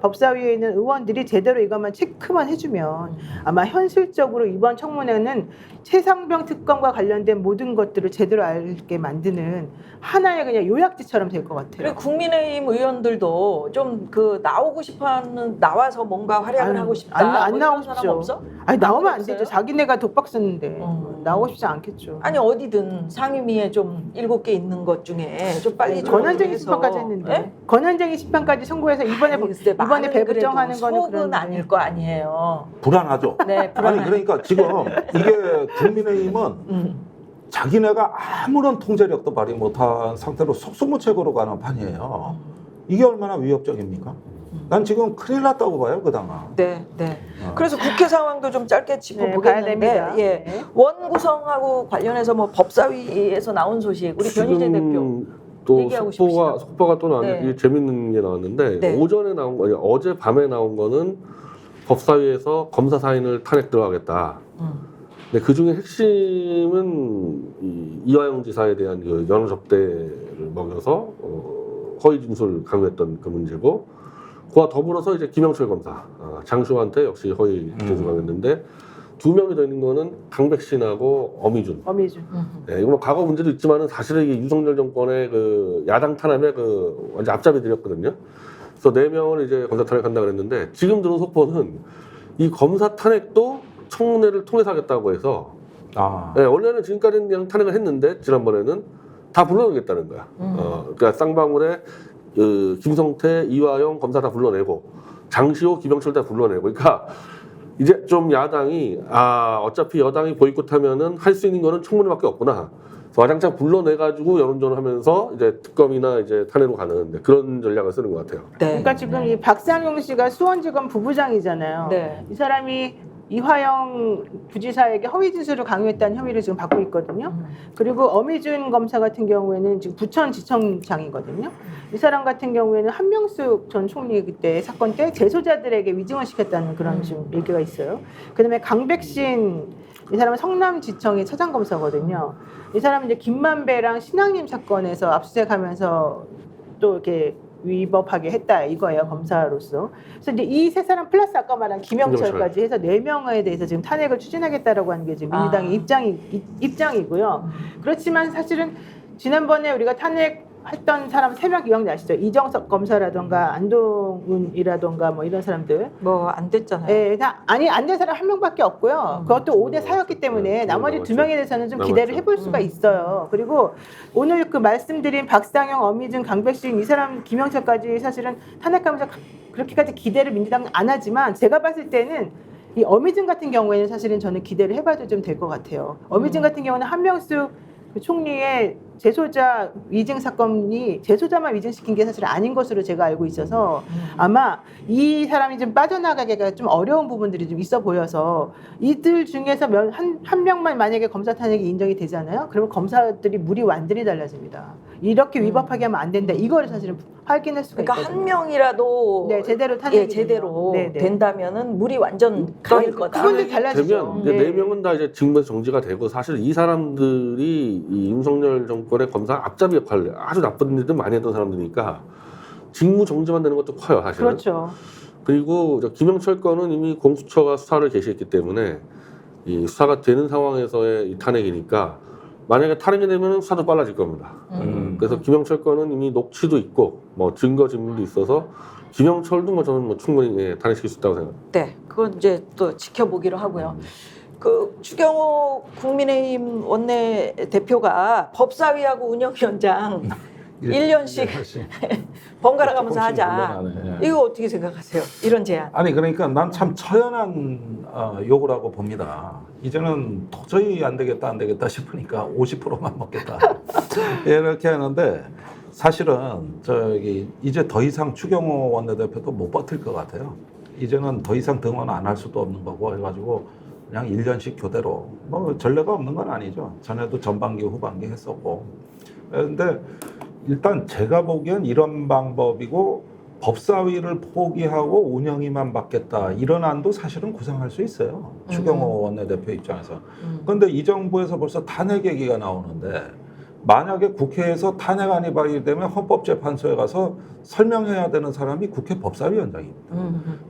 S3: 법사위에 있는 의원들이 제대로 이것만 체크만 해주면 아마 현실적으로 이번 청문회는 최상병 특검과 관련된 모든 것들을 제대로 알게 만드는 하나의 그냥 요약지처럼 될 것 같아요.
S2: 그리고 국민의힘 의원들도 좀 그 나오고 싶어하는 나와서 뭔가 활약을 하고 싶다.
S3: 안
S2: 뭐
S3: 나오고
S2: 이런 사람
S3: 싶죠.
S2: 없어?
S3: 아니 나오면 안
S2: 없어요?
S3: 되죠. 자기네가 독박 쓰는데 나오고 싶지 않겠죠.
S2: 아니 어디든 상임위에 좀 7개 있는 것 중에 좀 빨리 좀
S3: 권한쟁의
S2: 해서.
S3: 심판까지 했는데
S2: 예?
S3: 권한쟁의 심판까지 선고해서 이번에
S2: 글쎄,
S3: 이번에
S2: 많은
S3: 배부정하는
S2: 그래도
S3: 거는
S2: 속은
S3: 그런데.
S2: 아닐 거 아니에요.
S5: 불안하죠.
S2: 네, 불안해.
S5: 아니 그러니까 지금 이게 국민의힘은 자기네가 아무런 통제력도 발휘 못한 상태로 속수무책으로 가는 판이에요. 이게 얼마나 위협적입니까? 난 지금 큰일 났다고 봐요, 그 당아.
S2: 네, 네. 그래서 국회 상황도 좀 짧게
S3: 봐야
S2: 짚어보겠는데,
S3: 됩니다.
S2: 예,
S3: 네.
S2: 원 구성하고 관련해서 뭐 법사위에서 나온 소식, 우리 변희재 대표.
S4: 또
S2: 얘기하고
S4: 속보가 또 나왔는데
S2: 네.
S4: 이게 재밌는 게 나왔는데
S2: 네.
S4: 오전에 나온 거 어제 밤에 나온 거는 법사위에서 검사 사인을 탄핵 들어가겠다. 근데 그 중에 핵심은 이화영 지사에 대한 그 연호 접대를 먹여서 허위 진술 강요했던 그 문제고, 그와 더불어서 이제 김영철 검사, 장시호한테 역시 허위 진술 강요했는데, 2명이 더 있는 거는 강백신하고 어미준. 네, 이거 뭐 과거 문제도 있지만은 사실은 이게 윤석열 정권의 그 야당 탄압의 그 완전 앞잡이들이었거든요. 그래서 4명을 이제 검사 탄핵한다 그랬는데, 지금 들은 속보는 이 검사 탄핵도 청문회를 통해서 하겠다고 해서, 네, 원래는 지금까지는 그냥 탄핵을 했는데 지난번에는 다 불러내겠다는 거야. 그러니까 쌍방울에 김성태, 이화영 검사 다 불러내고 장시호, 김영철 다 불러내고, 그러니까 이제 좀 야당이 어차피 여당이 보이콧하면은 할 수 있는 거는 청문회밖에 없구나. 그래서 와장창 불러내가지고 여론전하면서 이제 특검이나 이제 탄핵으로 가는 그런 전략을 쓰는 것 같아요.
S2: 네.
S3: 그러니까 지금 이 박상용 씨가 수원지검 부부장이잖아요.
S2: 네.
S3: 이 사람이 이화영 부지사에게 허위 진술을 강요했다는 혐의를 지금 받고 있거든요. 그리고 어미준 검사 같은 경우에는 지금 부천지청장이거든요. 이 사람 같은 경우에는 한명숙 전 총리 그때 사건 때 재소자들에게 위증을 시켰다는 그런 지금 얘기가 있어요. 그다음에 강백신 이 사람은 성남지청의 차장검사거든요. 이 사람은 이제 김만배랑 신앙님 사건에서 압수수색하면서 또 이렇게 위법하게 했다 이거예요, 검사로서. 그래서 이제 이 세 사람 플러스 아까 말한 김영철까지 해서 4명에 대해서 지금 탄핵을 추진하겠다라고 하는 게 지금 민주당의 입장이고요. 그렇지만 사실은 지난번에 우리가 탄핵했던 사람 3명 기억나시죠? 이정석 검사라던가 안동훈이라던가 뭐 이런 사람들.
S2: 뭐 안 됐잖아요.
S3: 네, 안 된 사람 1명밖에 없고요. 그것도 5대 4였기 때문에 나머지 2명에 대해서는 좀 기대를 해볼 수가 있어요. 그리고 오늘 그 말씀드린 박상영, 어미준, 강백신 이 사람 김영철까지 사실은 탄핵하면서 그렇게까지 기대를 민주당은 안 하지만 제가 봤을 때는 이 어미준 같은 경우에는 사실은 저는 기대를 해봐도 좀 될 것 같아요. 어미준 같은 경우는 한명숙 그 총리의 재소자 위증 사건이 재소자만 위증시킨 게 사실 아닌 것으로 제가 알고 있어서 아마 이 사람이 좀 빠져나가기가 좀 어려운 부분들이 좀 있어 보여서 이들 중에서 한 명만 만약에 검사 탄핵이 인정이 되잖아요. 그러면 검사들이 물이 완전히 달라집니다. 이렇게 위법하게 하면 안 된다. 이거를 사실은 확인할 수가
S2: 그러니까
S3: 있거든요.
S2: 한 명이라도
S3: 네, 제대로 탄핵이
S2: 제대로
S3: 네, 네.
S2: 된다면은 물이 완전 갈릴 거다.
S3: 그분들 달라지죠.
S4: 되면 이제
S3: 네.
S4: 4명은 다 이제 직무에서 정지가 되고, 사실 이 사람들이 이 윤석열 정권의 검사 앞잡이 역할을 아주 나쁜 일들 많이 했던 사람들이니까 직무 정지만 되는 것도 커요, 사실은.
S3: 그렇죠.
S4: 그리고 김영철 건은 이미 공수처가 수사를 개시했기 때문에 이 수사가 되는 상황에서의 이 탄핵이니까 만약에 탄핵이 되면 수사도 빨라질 겁니다. 그래서 김영철 건은 이미 녹취도 있고 뭐 증거 증명도 있어서 김영철도 뭐 저는 뭐 충분히 탄핵시킬 수 있다고 생각합니다.
S2: 네, 그건 이제 또 지켜보기로 하고요. 그 추경호 국민의힘 원내 대표가 법사위하고 운영위원장 1년씩 번갈아 가면서 하자. 이거 어떻게 생각하세요? 이런 제안.
S5: 아니 그러니까 난 참 처연한 요구라고 봅니다. 이제는 도저히 안 되겠다 싶으니까 50%만 먹겠다 이렇게 하는데, 사실은 이제 더 이상 추경호 원내대표도 못 버틸 것 같아요. 이제는 더 이상 등원 안 할 수도 없는 거고 해가지고 그냥 1년씩 교대로, 뭐 전례가 없는 건 아니죠. 전에도 전반기 후반기 했었고. 근데 일단 제가 보기엔 이런 방법이고, 법사위를 포기하고 운영위만 받겠다 이런 안도 사실은 구상할 수 있어요. 추경호 원내대표 입장에서. 그런데 이 정부에서 벌써 탄핵 얘기가 나오는데 만약에 국회에서 탄핵안이 발의되면 헌법재판소에 가서 설명해야 되는 사람이 국회 법사위원장입니다.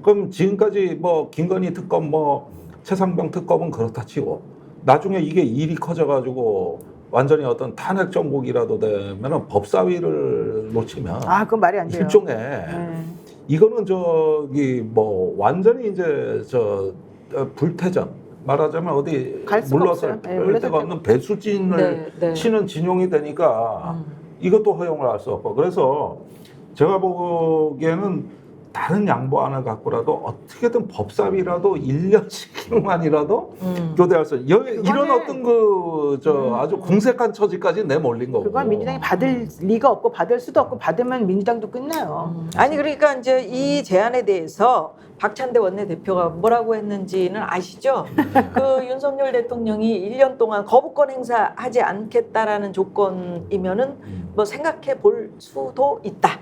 S5: 그럼 지금까지 뭐 김건희 특검, 뭐 최상병 특검은 그렇다 치고 나중에 이게 일이 커져가지고 완전히 어떤 탄핵 정국이라도 되면은 법사위를 놓치면
S3: 아, 그건 말이 안 돼요.
S5: 일종의
S3: 네.
S5: 이거는 저기 뭐 완전히 이제 불태전 말하자면 어디
S3: 갈 수가
S5: 물러설
S3: 없어요. 네, 물러설
S5: 데가 없는 배수진을
S2: 네, 네.
S5: 치는 진용이 되니까 이것도 허용을 할 수 없고 그래서 제가 보기에는 다른 양보안을 갖고라도 어떻게든 법사위라도 1년씩만이라도 교대할 수 이런 어떤 아주 궁색한 처지까지 내몰린 거고
S3: 그건 민주당이 받을 리가 없고 받을 수도 없고 받으면 민주당도 끝나요.
S2: 아니 그러니까 이제 이 제안에 대해서 박찬대 원내대표가 뭐라고 했는지는 아시죠? 그 윤석열 대통령이 1년 동안 거부권 행사하지 않겠다라는 조건이면은 뭐 생각해 볼 수도 있다.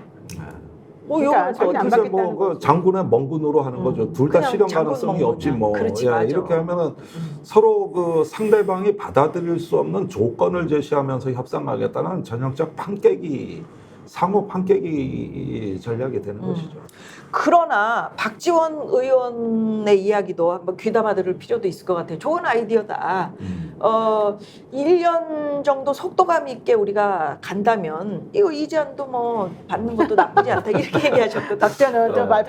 S3: 그러니까 자기는 안
S5: 그래서
S3: 받겠다는
S5: 뭐 그 장군의 먼군으로 하는 거죠. 둘 다
S2: 그냥
S5: 실현
S2: 장군
S5: 가능성이
S2: 먼군.
S5: 없지 뭐.
S2: 그렇지,
S5: 야,
S2: 맞아.
S5: 이렇게 하면은 서로 그 상대방이 받아들일 수 없는 조건을 제시하면서 협상하겠다는 전형적 판깨기 상호 판깨기 전략이 되는 것이죠.
S2: 그러나 박지원 의원의 이야기도 한번 귀담아 들을 필요도 있을 것 같아요. 좋은 아이디어다. 1년 정도 속도감 있게 우리가 간다면 이거 이 제안도 뭐 받는 것도 나쁘지 않다 이렇게 얘기하셨거든요.
S3: 박지원 의원도 말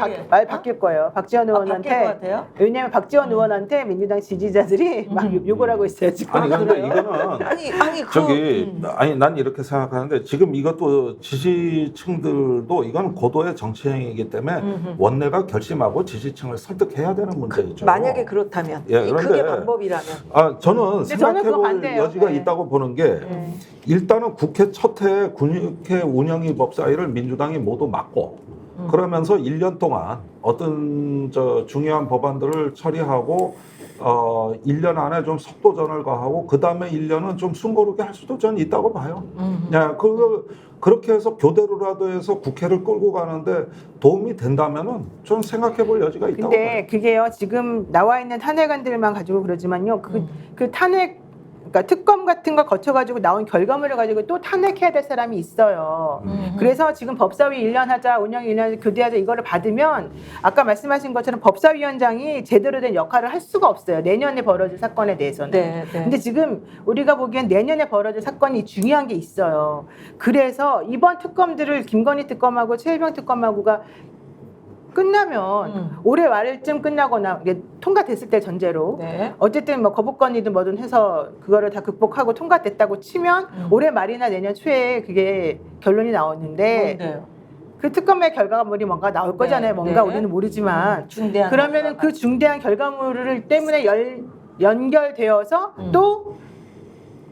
S3: 바뀔 거예요. 박지원
S2: 바뀔 것
S3: 의원한테
S2: 같아요?
S3: 왜냐하면 박지원 의원한테 민주당 지지자들이 막 욕을 하고 있어요 지금.
S5: 아니 근데
S2: 그래요?
S5: 이거는
S2: 아니
S5: 저기 아니 난 이렇게 생각하는데 지금 이것도 지지층들도 이건 고도의 정치행위이기 때문에 원내가 결심하고 지지층을 설득해야 되는 문제죠.
S2: 만약에 그렇다면
S5: 예,
S2: 그게
S5: 그런데
S2: 방법이라면
S5: 저는
S3: 저는 그거
S5: 생각해볼
S3: 반대예요.
S5: 여지가
S3: 네.
S5: 있다고 보는 게 일단은 국회 첫 해에 국회 운영위 법사위를 민주당이 모두 맡고 그러면서 1년 동안 어떤 중요한 법안들을 처리하고 1년 안에 좀 속도전을 가하고 그 다음에 1년은 좀 숨고르게 할 수도 저는 있다고 봐요. 야, 그렇게 해서 교대로라도 해서 국회를 끌고 가는데 도움이 된다면은 좀 생각해볼 여지가 있다고 봐요.
S3: 근데 그게요 지금 나와 있는 탄핵안들만 가지고 그러지만요 그 탄핵 그러니까 특검 같은 거 거쳐가지고 나온 결과물을 가지고 또 탄핵해야 될 사람이 있어요. 그래서 지금 법사위 1년 하자, 운영 1년 교대하자 이거를 받으면 아까 말씀하신 것처럼 법사위원장이 제대로 된 역할을 할 수가 없어요. 내년에 벌어질 사건에 대해서는.
S2: 네.
S3: 근데 지금 우리가 보기엔 내년에 벌어질 사건이 중요한 게 있어요. 그래서 이번 특검들을 김건희 특검하고 최일병 특검하고가 끝나면 올해 말쯤 끝나거나 이게 통과됐을 때 전제로
S2: 네.
S3: 어쨌든 뭐 거부권이든 뭐든 해서 그거를 다 극복하고 통과됐다고 치면 올해 말이나 내년 초에 그게 결론이 나오는데
S2: 뭔데요?
S3: 그 특검의 결과물이 뭔가 나올 거잖아요. 뭔가
S2: 네.
S3: 우리는 모르지만
S2: 중대한
S3: 그러면은 그 중대한 결과물 때문에 연결되어서 또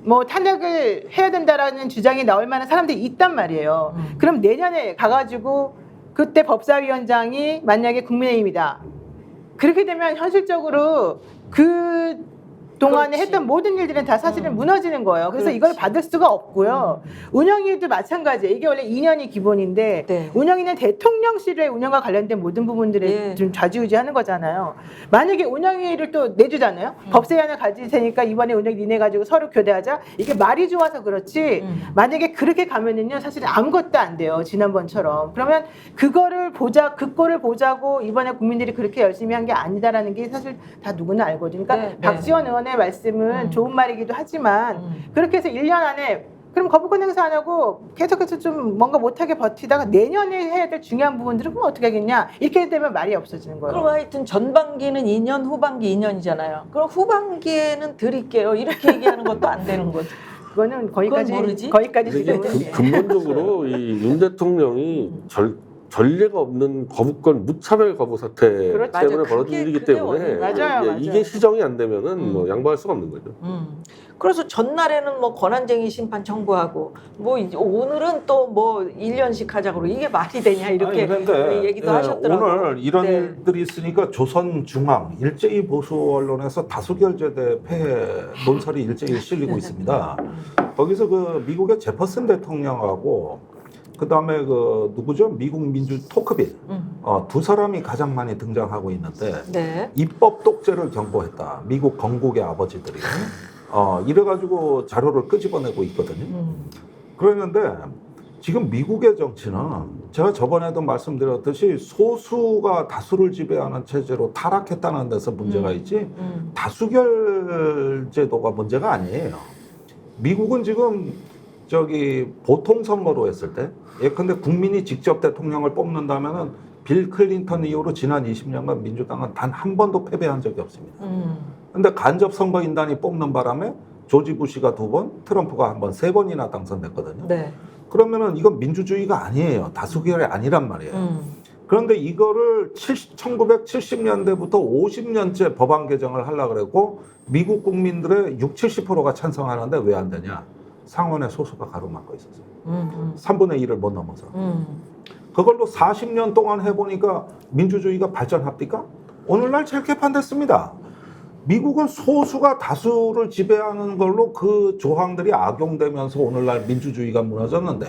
S3: 뭐 탄핵을 해야 된다라는 주장이 나올 만한 사람들이 있단 말이에요. 그럼 내년에 가가지고 그때 법사위원장이 만약에 국민의힘이다. 그렇게 되면 현실적으로 그 동안에
S2: 그렇지.
S3: 했던 모든 일들은 다 사실은 무너지는 거예요. 그래서
S2: 그렇지.
S3: 이걸 받을 수가 없고요. 운영위도 마찬가지예요. 이게 원래 2년이 기본인데
S2: 네.
S3: 운영위는 대통령실의 운영과 관련된 모든 부분들을
S2: 예.
S3: 좀 좌지우지하는 거잖아요. 만약에 운영위를 또 내주잖아요. 법사위원을 가질 테니까 이번에 운영 니네 가지고 서로 교대하자. 이게 말이 좋아서 그렇지. 만약에 그렇게 가면은요, 사실 아무것도 안 돼요. 지난번처럼. 그러면 그거를 그 꼴을 보자고 이번에 국민들이 그렇게 열심히 한 게 아니다라는 게 사실 다 누구나 알거든요. 그러니까
S2: 네, 네.
S3: 박지원 의원의 말씀은 좋은 말이기도 하지만 그렇게 해서 1년 안에 그럼 거부권 행사 안 하고 계속해서 좀 뭔가 못하게 버티다가 내년에 해야 될 중요한 부분들은 그럼 어떻게 하겠냐 이렇게 되면 말이 없어지는 거예요.
S2: 그럼 하여튼 전반기는 2년, 후반기 2년이잖아요. 그럼 후반기에는 드릴게요. 이렇게 얘기하는 것도 안 되는 거죠.
S3: 그거는
S2: 그건 모르지?
S3: 거기까지
S4: 이게
S3: 지금
S4: 근본적으로 이 윤 대통령이 전례가 없는 거부권 무차별 거부 사태
S3: 그렇죠.
S4: 때문에
S2: 맞아요.
S4: 벌어진
S2: 그게
S4: 일이기
S2: 그게
S4: 때문에
S3: 맞아요.
S4: 이게 시정이 안 되면은 뭐 양보할 수가 없는 거죠.
S2: 그래서 전날에는 뭐 권한쟁의 심판 청구하고 뭐 이제 오늘은 또 뭐 1년씩 하자고 이게 말이 되냐 이렇게
S5: 아니, 그런데,
S2: 얘기도 하셨더라고요.
S5: 오늘 이런
S2: 네.
S5: 일들이 있으니까 조선중앙 일제히 보수 언론에서 다수결제대 폐해 논설이 일제히 실리고 있습니다. 거기서 그 미국의 제퍼슨 대통령하고 그다음에 그 누구죠? 미국 민주 토크빌. 두 사람이 가장 많이 등장하고 있는데
S2: 네.
S5: 입법 독재를 경고했다. 미국 건국의 아버지들이. 이래가지고 자료를 끄집어내고 있거든요. 그러는데 지금 미국의 정치는 제가 저번에도 말씀드렸듯이 소수가 다수를 지배하는 체제로 타락했다는 데서 문제가 있지 다수결 제도가 문제가 아니에요. 미국은 지금 저기 보통 선거로 했을 때 예컨대 국민이 직접 대통령을 뽑는다면은 빌 클린턴 이후로 지난 20년간 민주당은 단 한 번도 패배한 적이 없습니다. 근데 간접 선거인단이 뽑는 바람에 조지 부시가 2번, 트럼프가 1번, 3번이나 당선됐거든요.
S2: 네.
S5: 그러면은 이건 민주주의가 아니에요. 다수결이 아니란 말이에요. 그런데 이거를 1970년대부터 50년째 법안 개정을 하려고 그랬고 미국 국민들의 70-80%가 찬성하는데 왜 안 되냐? 상원의 소수가 가로막고 있었어요. 3분의 1을 못 넘어서. 그걸로 40년 동안 해보니까 민주주의가 발전합니까? 오늘날 재개판됐습니다. 미국은 소수가 다수를 지배하는 걸로 그 조항들이 악용되면서 오늘날 민주주의가 무너졌는데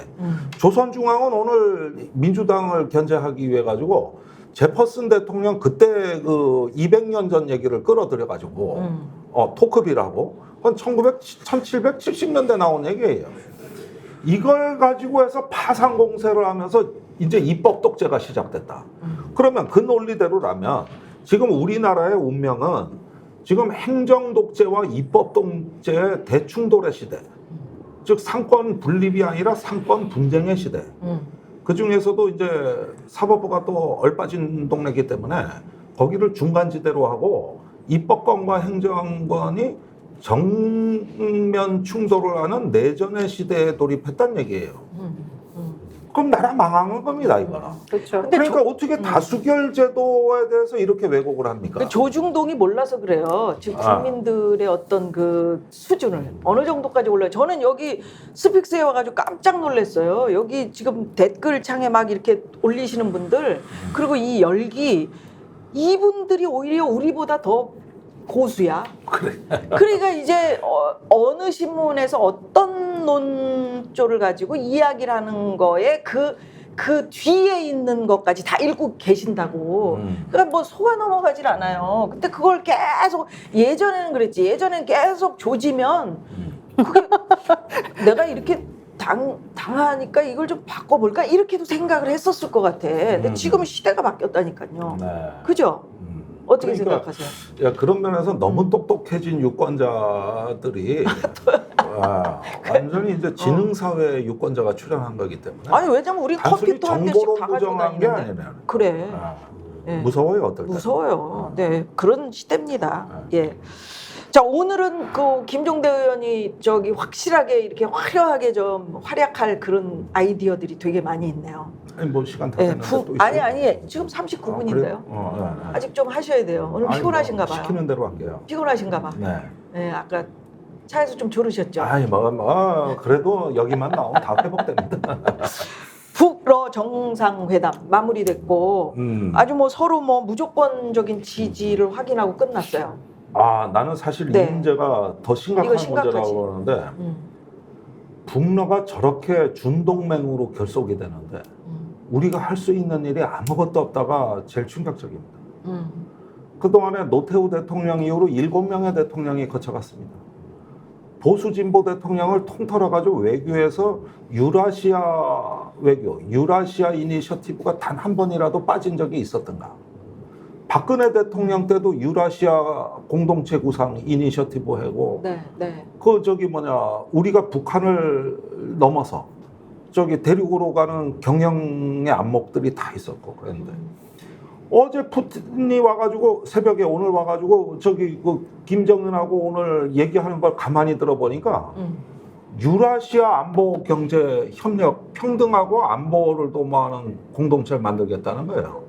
S5: 조선중앙은 오늘 민주당을 견제하기 위해 가지고 제퍼슨 대통령 그때 그 200년 전 얘기를 끌어들여 가지고 토크빌하고 그건 1770년대 나온 얘기예요. 이걸 가지고 해서 파상 공세를 하면서 이제 입법 독재가 시작됐다. 그러면 그 논리대로라면 지금 우리나라의 운명은 지금 행정 독재와 입법 독재의 대충돌의 시대, 즉 상권 분립이 아니라 상권 분쟁의 시대. 그 중에서도 이제 사법부가 또 얼빠진 동네이기 때문에 거기를 중간지대로 하고 입법권과 행정권이 정면 충돌을 하는 내전의 시대에 돌입했다는 얘기예요. 그럼 나라 망한 겁니다, 이거는.
S3: 그렇죠.
S5: 그러니까 어떻게 다수결 제도에 대해서 이렇게 왜곡을 합니까?
S2: 그 조중동이 몰라서 그래요. 지금 국민들의 어떤 그 수준을 어느 정도까지 올라요. 저는 여기 스픽스에 와가지고 깜짝 놀랐어요. 여기 지금 댓글창에 막 이렇게 올리시는 분들 그리고 이 열기 이분들이 오히려 우리보다 더 고수야.
S5: 그래.
S2: 그러니까 이제 어느 신문에서 어떤 논조를 가지고 이야기를 하는 거에 그 뒤에 있는 것까지 다 읽고 계신다고. 그러니까 뭐 속아 넘어가질 않아요. 근데 그걸 계속 예전에는 그랬지. 예전에는 계속 조지면 그게 내가 이렇게 당하니까 이걸 좀 바꿔볼까 이렇게도 생각을 했었을 것 같아. 근데 지금은 시대가 바뀌었다니까요.
S5: 네.
S2: 그죠? 어떻게
S5: 그러니까,
S2: 생각하세요?
S5: 야, 그런 면에서 너무 똑똑해진 유권자들이 완전히 이제 지능사회 유권자가 출연한 거기 때문에
S2: 아니 왜냐면 우리
S5: 단순히
S2: 컴퓨터 한 대씩
S5: 정보로
S2: 다 가지고
S5: 부정한 게
S2: 다니는데.
S5: 아니라
S2: 그래. 예.
S5: 무서워요, 어떨 때.
S2: 무서워요. 네, 그런 시대입니다. 예. 자, 오늘은 그 김종대 의원이 저기 확실하게 이렇게 화려하게 좀 활약할 그런 아이디어들이 되게 많이 있네요.
S5: 아니 뭐 시간 다
S2: 예,
S5: 됐는데 또 있어요?
S2: 아니 지금 39분인데요.
S5: 네.
S2: 아직 좀 하셔야 돼요. 오늘
S5: 아니,
S2: 피곤하신가
S5: 뭐
S2: 봐요.
S5: 시키는 대로 할게요.
S2: 피곤하신가 봐.
S5: 네.
S2: 네, 아까 차에서 좀 졸으셨죠?
S5: 아니 그래도 여기만 나오면 다 회복됩니다.
S2: 북러 정상회담 마무리됐고 아주 뭐 서로 뭐 무조건적인 지지를 확인하고 끝났어요.
S5: 나는 사실
S2: 네.
S5: 이 문제가 더 심각한
S2: 이거 심각하지.
S5: 문제라고 그러는데 북러가 저렇게 준동맹으로 결속이 되는데 우리가 할 수 있는 일이 아무것도 없다가 제일 충격적입니다. 그동안에 노태우 대통령 이후로 7명의 대통령이 거쳐갔습니다. 보수 진보 대통령을 통틀어가지고 외교에서 유라시아 외교, 유라시아 이니셔티브가 단 한 번이라도 빠진 적이 있었던가? 박근혜 대통령 때도 유라시아 공동체 구상 이니셔티브 하고
S2: 네.
S5: 우리가 북한을 넘어서 저기 대륙으로 가는 경영의 안목들이 다 있었고 그랬는데 어제 푸틴이 와가지고 새벽에 오늘 와가지고 그 김정은하고 오늘 얘기하는 걸 가만히 들어보니까 유라시아 안보 경제 협력 평등하고 안보를 도모하는 공동체를 만들겠다는 거예요.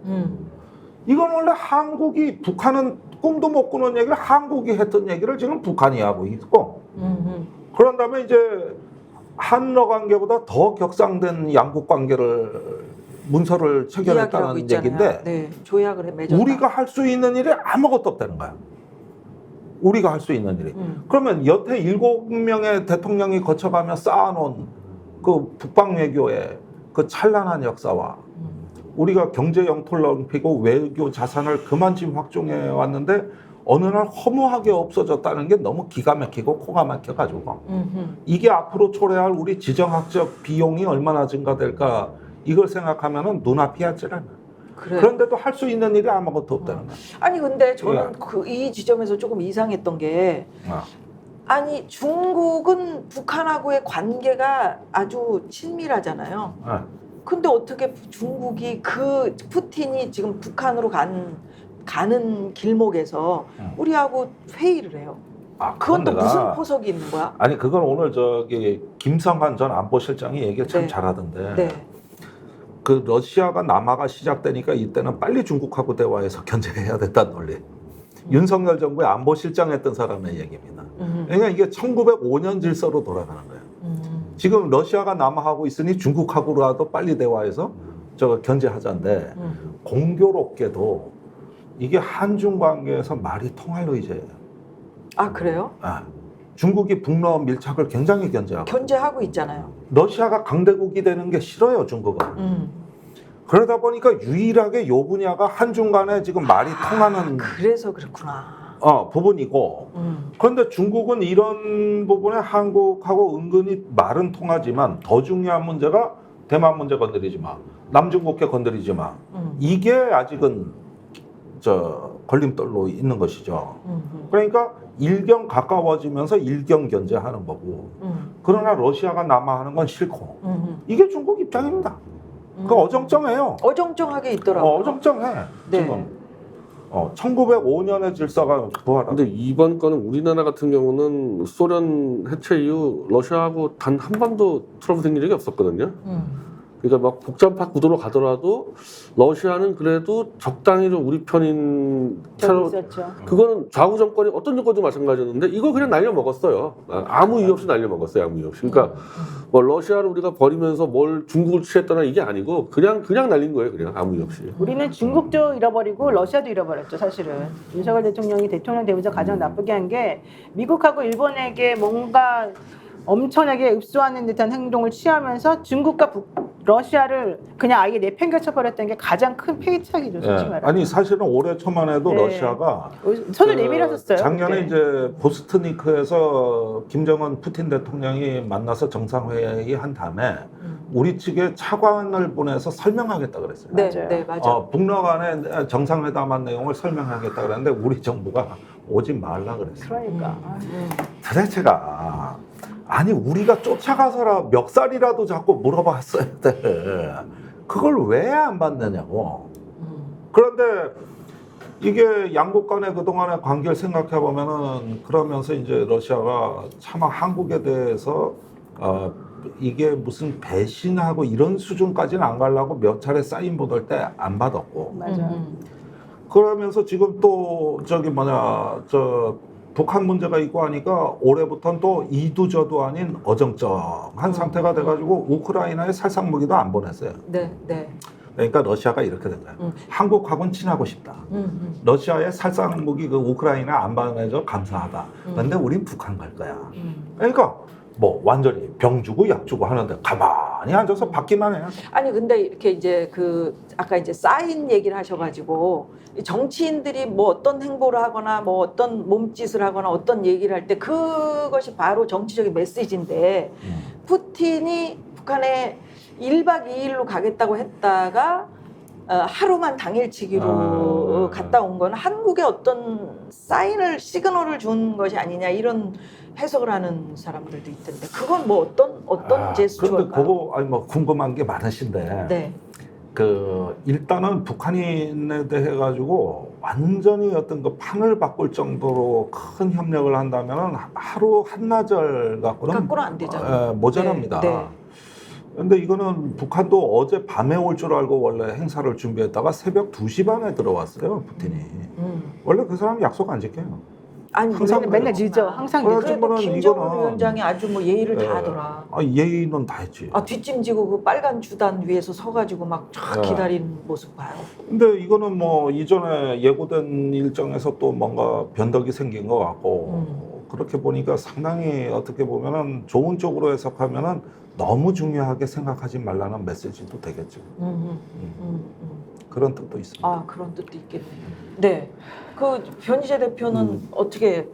S5: 이건 원래 한국이 북한은 꿈도 못 꾸는 얘기를 한국이 했던 얘기를 지금 북한이 하고 있고 그런 다음에 이제 한러 관계보다 더 격상된 양국 관계를 문서를 체결했다는 얘기인데
S2: 네, 조약을 맺었다.
S5: 우리가 할 수 있는 일이 아무것도 없다는 거야. 우리가 할 수 있는 일이. 그러면 여태 7명의 대통령이 거쳐가며 쌓아놓은 그 북방 외교의 그 찬란한 역사와 우리가 경제 영토를 펴고 외교 자산을 그만큼 확충해 왔는데 어느 날 허무하게 없어졌다는 게 너무 기가 막히고 코가 막혀가지고 이게 앞으로 초래할 우리 지정학적 비용이 얼마나 증가될까 이걸 생각하면은 눈앞이 아찔하네.
S2: 그래.
S5: 그런데도 할 수 있는 일이 아무것도 없다는 거야.
S2: 아니 근데 저는
S5: 예.
S2: 이 지점에서 조금 이상했던 게 아니 중국은 북한하고의 관계가 아주 친밀하잖아요. 근데 어떻게 중국이 그 푸틴이 지금 북한으로 가는 길목에서 우리하고 회의를 해요. 그건 또
S5: 내가-
S2: 무슨 포석이 있는 거야?
S5: 아니 그건 오늘 저기 김성환 전 안보실장이 얘기를 참
S2: 네.
S5: 잘하던데.
S2: 네.
S5: 그 러시아가 남하가 시작되니까 이때는 빨리 중국하고 대화해서 견제해야 됐다는 논리. 윤석열 정부의 안보실장 했던 사람의 얘기입니다. 그러니까 이게 1905년 질서로 돌아가는 거예요. 지금 러시아가 남하하고 있으니 중국하고라도 빨리 대화해서 저 견제하자인데 공교롭게도 이게 한중 관계에서 말이 통할 의제예요.
S2: 아 그래요?
S5: 중국이 북러 밀착을 굉장히 견제하고
S2: 견제하고 있잖아요.
S5: 러시아가 강대국이 되는 게 싫어요, 중국은. 그러다 보니까 유일하게 요 분야가 한중 간에 지금 말이 통하는
S2: 그래서 그렇구나.
S5: 부분이고 그런데 중국은 이런 부분에 한국하고 은근히 말은 통하지만 더 중요한 문제가 대만 문제 건드리지 마, 남중국해 건드리지 마. 이게 아직은 저 걸림돌로 있는 것이죠. 그러니까 일경 가까워지면서 일경 견제하는 거고 그러나 러시아가 남하하는 건 싫고 이게 중국 입장입니다. 그 어정쩡해요.
S2: 어정쩡하게 있더라고요.
S5: 어정쩡해.
S2: 네.
S5: 지금 1905년의 질서가 부활하고.
S4: 근데 이번 건은 우리나라 같은 경우는 소련 해체 이후 러시아하고 단 한 번도 트러블 생긴 적이 없었거든요. 그러니까 막 복잡한 구도로 가더라도 러시아는 그래도 적당히 좀 우리 편인
S3: 좀 있었죠.
S4: 그거는 좌우 정권이 어떤 정권도 마찬가지였는데 이거 그냥 날려 먹었어요. 아무 이유 없이 날려 먹었어요. 아무 이유 없이. 그러니까 뭐 러시아를 우리가 버리면서 뭘 중국을 취했다나 이게 아니고 그냥 날린 거예요. 그냥 아무 이유 없이.
S3: 우리는 중국도 잃어버리고 러시아도 잃어버렸죠, 사실은. 윤석열 대통령이 대통령 되면서 가장 나쁘게 한 게 미국하고 일본에게 뭔가 엄청나게 읍소하는 듯한 행동을 취하면서 중국과 러시아를 그냥 아예 내팽개쳐 버렸던 게 가장 큰 페이착이죠, 솔직히 말하면.
S5: 아니 사실은 올해 초만 해도
S3: 네.
S5: 러시아가
S3: 손을 내밀었었어요.
S5: 작년에
S3: 그때.
S5: 이제 보스트니크에서 김정은 푸틴 대통령이 만나서 정상회의 한 다음에 우리 측에 차관을 보내서 설명하겠다 그랬어요.
S2: 네,
S3: 맞아요.
S2: 네, 맞아.
S5: 북러 간의 정상회담한 내용을 설명하겠다 그랬는데 우리 정부가 오지 말라 그랬어요.
S3: 그러니까.
S5: 도대체가 아니 우리가 쫓아가서라 멱살이라도 자꾸 물어봤어야 돼. 그걸 왜 안 받느냐고. 그런데 이게 양국 간의 그동안의 관계를 생각해 보면은 그러면서 이제 러시아가 차마 한국에 대해서 이게 무슨 배신하고 이런 수준까지는 안 가려고 몇 차례 사인 보낼 때 안 받았고.
S3: 맞아.
S5: 그러면서 지금 또 북한 문제가 있고 하니까 올해부터는 또 이두저도 아닌 어정쩡한 상태가 돼가지고 우크라이나에 살상 무기도 안 보냈어요.
S2: 네, 네.
S5: 그러니까 러시아가 이렇게 된 거예요. 한국하고는 친하고 싶다. 러시아의 살상 무기 그 우크라이나 안 보내줘 감사하다. 근데 우린 북한 갈 거야. 그러니까 뭐 완전히 병 주고 약 주고 하는데 가만히 앉아서 받기만 해요.
S2: 아니 근데 이렇게 이제 그 아까 이제 사인 얘기를 하셔가지고 정치인들이 뭐 어떤 행보를 하거나 뭐 어떤 몸짓을 하거나 어떤 얘기를 할 때 그것이 바로 정치적인 메시지인데 푸틴이 북한에 1박 2일로 가겠다고 했다가 하루만 당일치기로 갔다 온 건 한국의 어떤 사인을 시그널을 준 것이 아니냐 이런 해석을 하는 사람들도 있던데 그건 뭐 어떤 제스처일까요?
S5: 그런데 그거 아니 뭐 궁금한 게 많으신데
S2: 네.
S5: 그 일단은 북한인에 대해 가지고 완전히 어떤 그 판을 바꿀 정도로 큰 협력을 한다면은 하루 한나절 갖고는
S2: 안 되잖아요.
S5: 모자랍니다.
S2: 네, 네.
S5: 근데 이거는 북한도 어제 밤에 올 줄 알고 원래 행사를 준비했다가 새벽 2시 반에 들어왔어요, 푸틴이. 원래 그 사람 약속 안 지켜요.
S2: 아니
S5: 항상
S2: 그래도
S3: 맨날 늦어. 항상
S5: 그래,
S3: 늦어.
S2: 그래도
S5: 이거는-
S2: 김정은 위원장이 아주 뭐 예의를 다 하더라.
S5: 예의는 다 했지.
S2: 뒷짐지고 그 빨간 주단 위에서 서가지고 막 쫙 기다리는 모습 봐요.
S5: 근데 이거는 뭐 이전에 예고된 일정에서 또 뭔가 변덕이 생긴 것 같고 그렇게 보니까 상당히 어떻게 보면은 좋은 쪽으로 해석하면은 너무 중요하게 생각하지 말라는 메시지도 되겠죠. 그런 뜻도 있습니다.
S2: 아, 그런 뜻도 있겠네요. 네. 그 변희재 대표는 어떻게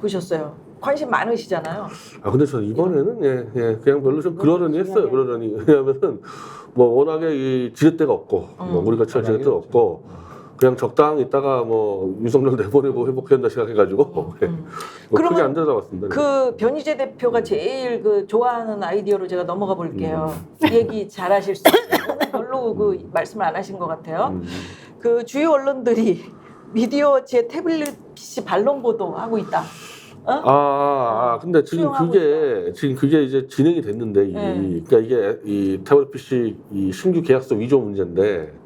S2: 보셨어요? 관심 많으시잖아요.
S4: 아 근데 저는 이번에는 그냥 별로 좀 그러려니 했어요. 그러려니 왜냐하면은 뭐 워낙에 이 지렛대가 없고 뭐 우리가 취할 지렛대가 없고 그냥 적당히 있다가 뭐 윤석열 내보내고 회복한다 생각해가지고 뭐 크게
S2: 그러면
S4: 안 들어봤습니다.
S2: 그 변희재 대표가 제일 그 좋아하는 아이디어로 제가 넘어가 볼게요. 이 얘기 잘하실 수 있어요. 별로 그 말씀을 안 하신 것 같아요. 그 주요 언론들이 미디어체 태블릿 PC 반론 보도하고 있다.
S4: 근데 지금 그게 이제 진행이 됐는데 그러니까 이게 이 태블릿 PC 이 신규 계약서 위조 문제인데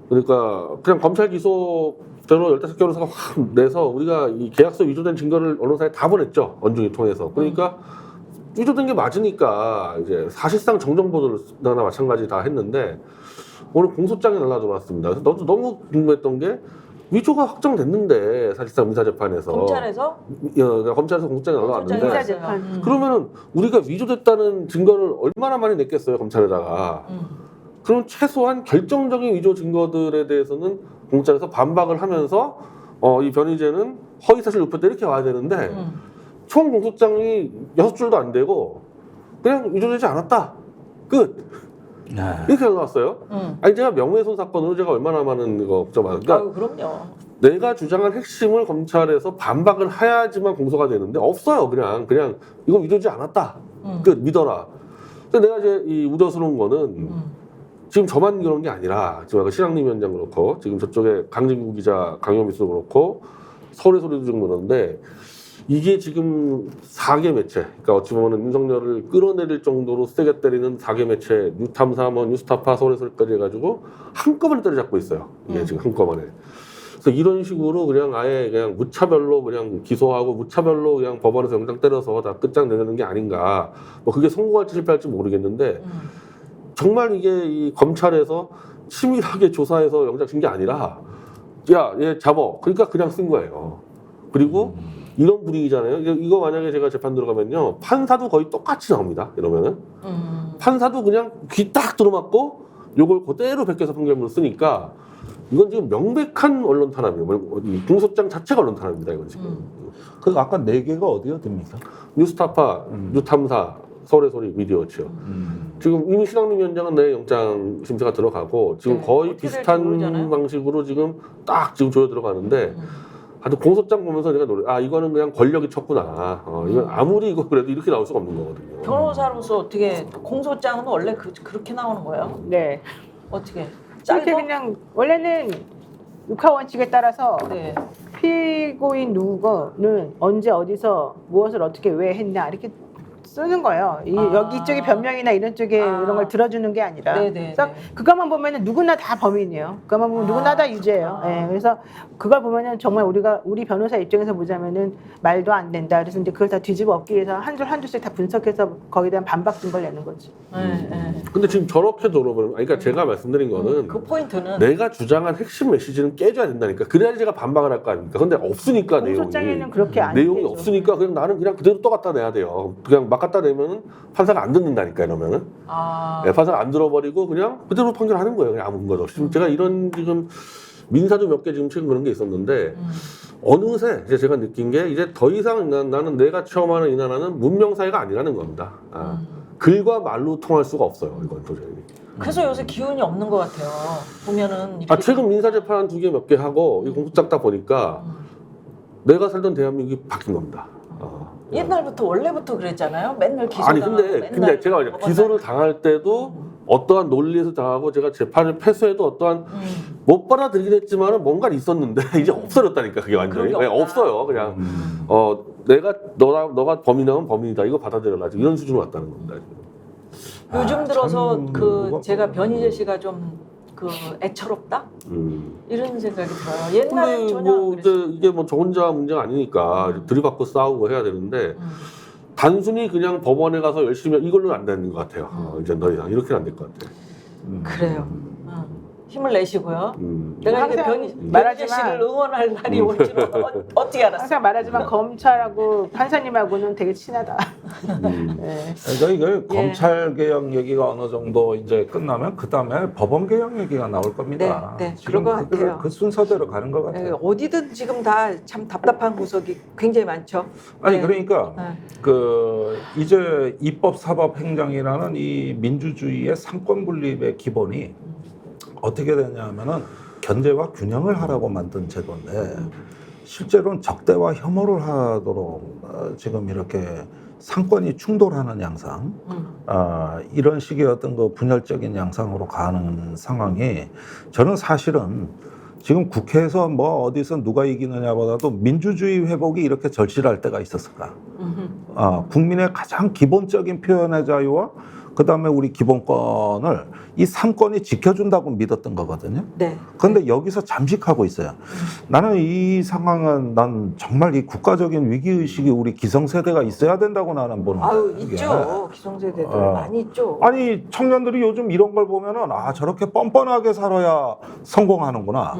S4: 그러니까 그냥 검찰 기소대로 15개 언론사가 확 내서 우리가 이 계약서 위조된 증거를 언론사에 다 보냈죠. 언중이 통해서. 그러니까 위조된 게 맞으니까 이제 사실상 정정 보도를 나나 마찬가지 다 했는데 오늘 공소장이 날라 들어왔습니다. 그래서 너무 궁금했던 게 위조가 확정됐는데 사실상 민사재판에서 검찰에서 공소장이 날라왔는데
S3: 민사재판.
S4: 그러면은 우리가 위조됐다는 증거를 얼마나 많이 냈겠어요 검찰에다가. 그럼 최소한 결정적인 위조 증거들에 대해서는 공장에서 반박을 하면서 이 변희재는 허위사실 유포다 이렇게 와야 되는데 총 공소장이 6줄도 안 되고 그냥 위조되지 않았다 끝 이렇게 나왔어요. 아니 제가 명예훼손 사건으로 제가 얼마나 많은 거
S2: 그러니까 그럼요.
S4: 내가 주장한 핵심을 검찰에서 반박을 해야지만 공소가 되는데 없어요. 그냥 이거 위조되지 않았다 끝 믿어라. 근데 내가 이제 이 우려스러운 거는 지금 저만 그런 게 아니라 지금 아까 신학림 위원장 그렇고 지금 저쪽에 강진구 기자 강효미도 그렇고 서울의 소리도 좀 그러는데 이게 지금 4개 매체 그러니까 어찌 보면 윤석열을 끌어내릴 정도로 세게 때리는 4개 매체 뉴탐사 뭐 뉴스타파 서울의 소리까지 해가지고 한꺼번에 때려잡고 있어요. 이게 지금 한꺼번에. 그래서 이런 식으로 그냥 아예 그냥 무차별로 그냥 기소하고 무차별로 그냥 법원에서 영장 때려서 다 끝장내는 게 아닌가. 뭐 그게 성공할지 실패할지 모르겠는데 정말 이게 이 검찰에서 치밀하게 조사해서 영장 친 게 아니라 야, 얘 잡어. 그러니까 그냥 쓴 거예요. 그리고 이런 분위기잖아요. 이거 만약에 제가 재판 들어가면요. 판사도 거의 똑같이 나옵니다. 이러면은. 판사도 그냥 귀 딱 들어맞고 요걸 그대로 베껴서 판결문을 쓰니까 이건 지금 명백한 언론 탄압이에요. 이 공소장 자체가 언론 탄압입니다. 이건 지금.
S5: 그 아까 4개가 어디가 됩니까?
S4: 뉴스타파, 뉴탐사, 서울의 소리, 미디어치요. 지금 이미 신학림 위원장은 내 영장 심사가 들어가고 지금 거의 비슷한 방식으로 지금 딱 지금 조여 들어가는데 아주 공소장 보면서 내가 이거는 그냥 권력이 쳤구나. 이건 아무리 이거 그래도 이렇게 나올 수가 없는 거거든요.
S2: 변호사로서 어떻게 공소장은 원래 그렇게 나오는 거예요?
S3: 네.
S2: 어떻게?
S3: 이렇게 그냥 원래는 육하 원칙에 따라서
S2: 네.
S3: 피고인 누구는 언제 어디서 무엇을 어떻게 왜 했냐 이렇게 쓰는 거예요. 여기 이쪽에 변명이나 이런 쪽에 이런 걸 들어주는 게 아니라. 그래서 그것만 보면은 누구나 다 범인이에요. 그것만 보면 누구나 다 유죄예요. 네, 그래서 그걸 보면은 정말 우리 변호사 입장에서 보자면은 말도 안 된다. 그래서 이제 그걸 다 뒤집어 엎기 위해서 한 줄씩 다 분석해서 거기에 대한 반박 증거를 내는 거지.
S4: 근데 지금 저렇게 돌아보면, 그러니까 제가 말씀드린 거는
S2: 그 포인트는
S4: 내가 주장한 핵심 메시지는 깨져야 된다니까. 그래야지 제가 반박을 할 거 아닙니까? 근데 없으니까
S3: 공소장에는 그렇게 안
S4: 내용이
S3: 되죠.
S4: 없으니까 그냥 나는 그냥 그대로 또 갖다 내야 돼요. 그냥 막 갖다 내면은 판사가 안 듣는다니까 이러면은. 판사가 안 들어버리고 그냥 그대로 판결하는 거예요. 그냥 아무 것 없이. 제가 이런 지금 민사도 몇 개 지금 최근 그런 게 있었는데 어느새 이제 제가 느낀 게 이제 더 이상 나는 내가 체험하는 이 나라는 문명 사회가 아니라는 겁니다. 글과 말로 통할 수가 없어요. 이건 도저히.
S2: 그래서 요새 기운이 없는 것 같아요. 보면은 이렇게
S4: 최근 민사재판 한 2개 몇 개 하고 이 공소장 딱 보니까 내가 살던 대한민국이 바뀐 겁니다.
S2: 옛날부터 원래부터 그랬잖아요. 맨날 기소
S4: 아니 근데 제가 말이죠. 기소를 당할 때도 어떠한 논리에서 당하고 제가 재판을 패소해도 어떠한 못 받아들이긴 했지만은 뭔가 있었는데 이제 없어졌다니까 그게 완전히 없어요. 그냥 너가 범인이면 범인이다 이거 받아들여라 이런 수준으로 왔다는 겁니다. 지금.
S2: 요즘 들어서 제가 변희재 씨가 좀 애처롭다 이런 생각이 들어요. 옛날에
S4: 근데
S2: 전혀
S4: 뭐 이게 뭐 저 혼자 문제가 아니니까 들이받고 싸우고 해야 되는데 단순히 그냥 법원에 가서 열심히 이걸로는 안 되는 것 같아요. 이제 더 이상 이렇게는 안 될 것 같아요.
S2: 그래요. 힘을 내시고요. 내가 이렇게
S3: 항상
S2: 변희재 씨를 응원할 날이 올 줄은 어떻게 알았어?
S3: 항상 말하지만 검찰하고 판사님하고는 되게 친하다. 네.
S5: 그러니까 이게 검찰 개혁 얘기가 어느 정도 이제 끝나면 그 다음에 법원 개혁 얘기가 나올 겁니다.
S2: 네,
S5: 지금
S2: 그런 것 같아요.
S5: 그 순서대로 가는 것 같아요.
S2: 어디든 지금 다 참 답답한 구석이 굉장히 많죠.
S5: 아니
S2: 네.
S5: 그러니까
S2: 네.
S5: 그 이제 입법, 사법, 행정이라는 이 민주주의의 상권 분립의 기본이 어떻게 되냐면은 견제와 균형을 하라고 만든 제도인데 실제로는 적대와 혐오를 하도록 지금 이렇게 상권이 충돌하는 양상, 이런 식의 어떤 그 분열적인 양상으로 가는 상황이 저는 사실은 지금 국회에서 뭐 어디서 누가 이기느냐보다도 민주주의 회복이 이렇게 절실할 때가 있었을까? 국민의 가장 기본적인 표현의 자유와 그 다음에 우리 기본권을 이 상권이 지켜준다고 믿었던 거거든요.
S2: 네.
S5: 그런데 여기서 잠식하고 있어요. 나는 이 상황은 난 정말 이 국가적인 위기의식이 우리 기성세대가 있어야 된다고 나는 보는 거예요.
S2: 아유, 있죠. 기성세대들 많이 있죠.
S5: 아니 청년들이 요즘 이런 걸 보면은 아 저렇게 뻔뻔하게 살아야 성공하는구나.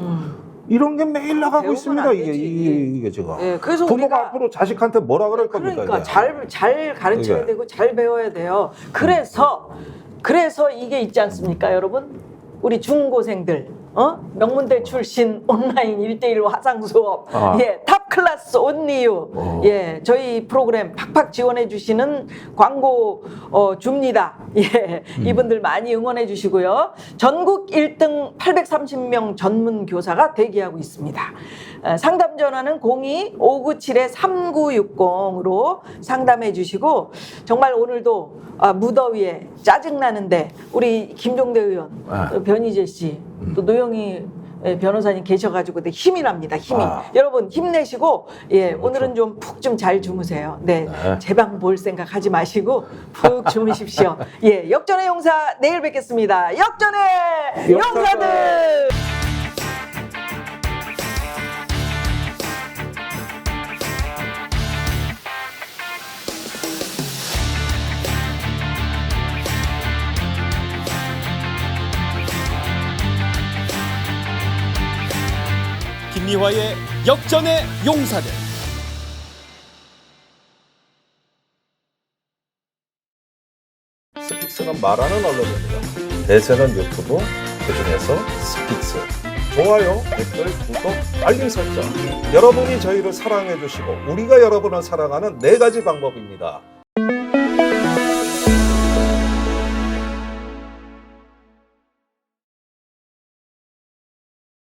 S5: 이런 게 매일 나가고
S2: 배우면
S5: 있습니다.
S2: 안
S5: 이게,
S2: 되지.
S5: 이게 지금.
S2: 예, 그래서
S5: 부모가
S2: 우리가
S5: 앞으로 자식한테 뭐라 그럴 겁니까?
S2: 그러니까
S5: 이게?
S2: 잘 가르쳐야
S5: 이게.
S2: 되고 잘 배워야 돼요. 그래서 이게 있지 않습니까, 여러분? 우리 중고생들, 명문대 출신 온라인 1대1 화상 수업, 예, 탑 클래스 온리유, 예, 저희 프로그램 팍팍 지원해 주시는 광고 줍니다. 예, 이분들 많이 응원해 주시고요. 전국 1등 830명 전문 교사가 대기하고 있습니다. 상담 전화는 02-597-3960으로 상담해 주시고 정말 오늘도 무더위에 짜증나는데 우리 김종대 의원, 변희재 씨, 또 노영희 변호사님 계셔가지고 힘이 납니다. 힘이. 여러분 힘내시고 예 오늘은 좀 푹 좀 잘 주무세요. 네, 제 방 볼 생각하지 마시고 푹 주무십시오. 예, 역전의 용사 내일 뵙겠습니다. 역전의 용사들.
S1: 김미화의 역전의 용사들.
S5: 스픽스는 말하는 언론입니다. 대세는 유튜브, 그중에서 스픽스. 좋아요, 댓글, 구독, 알림 설정. 여러분이 저희를 사랑해 주시고 우리가 여러분을 사랑하는 4가지 방법입니다.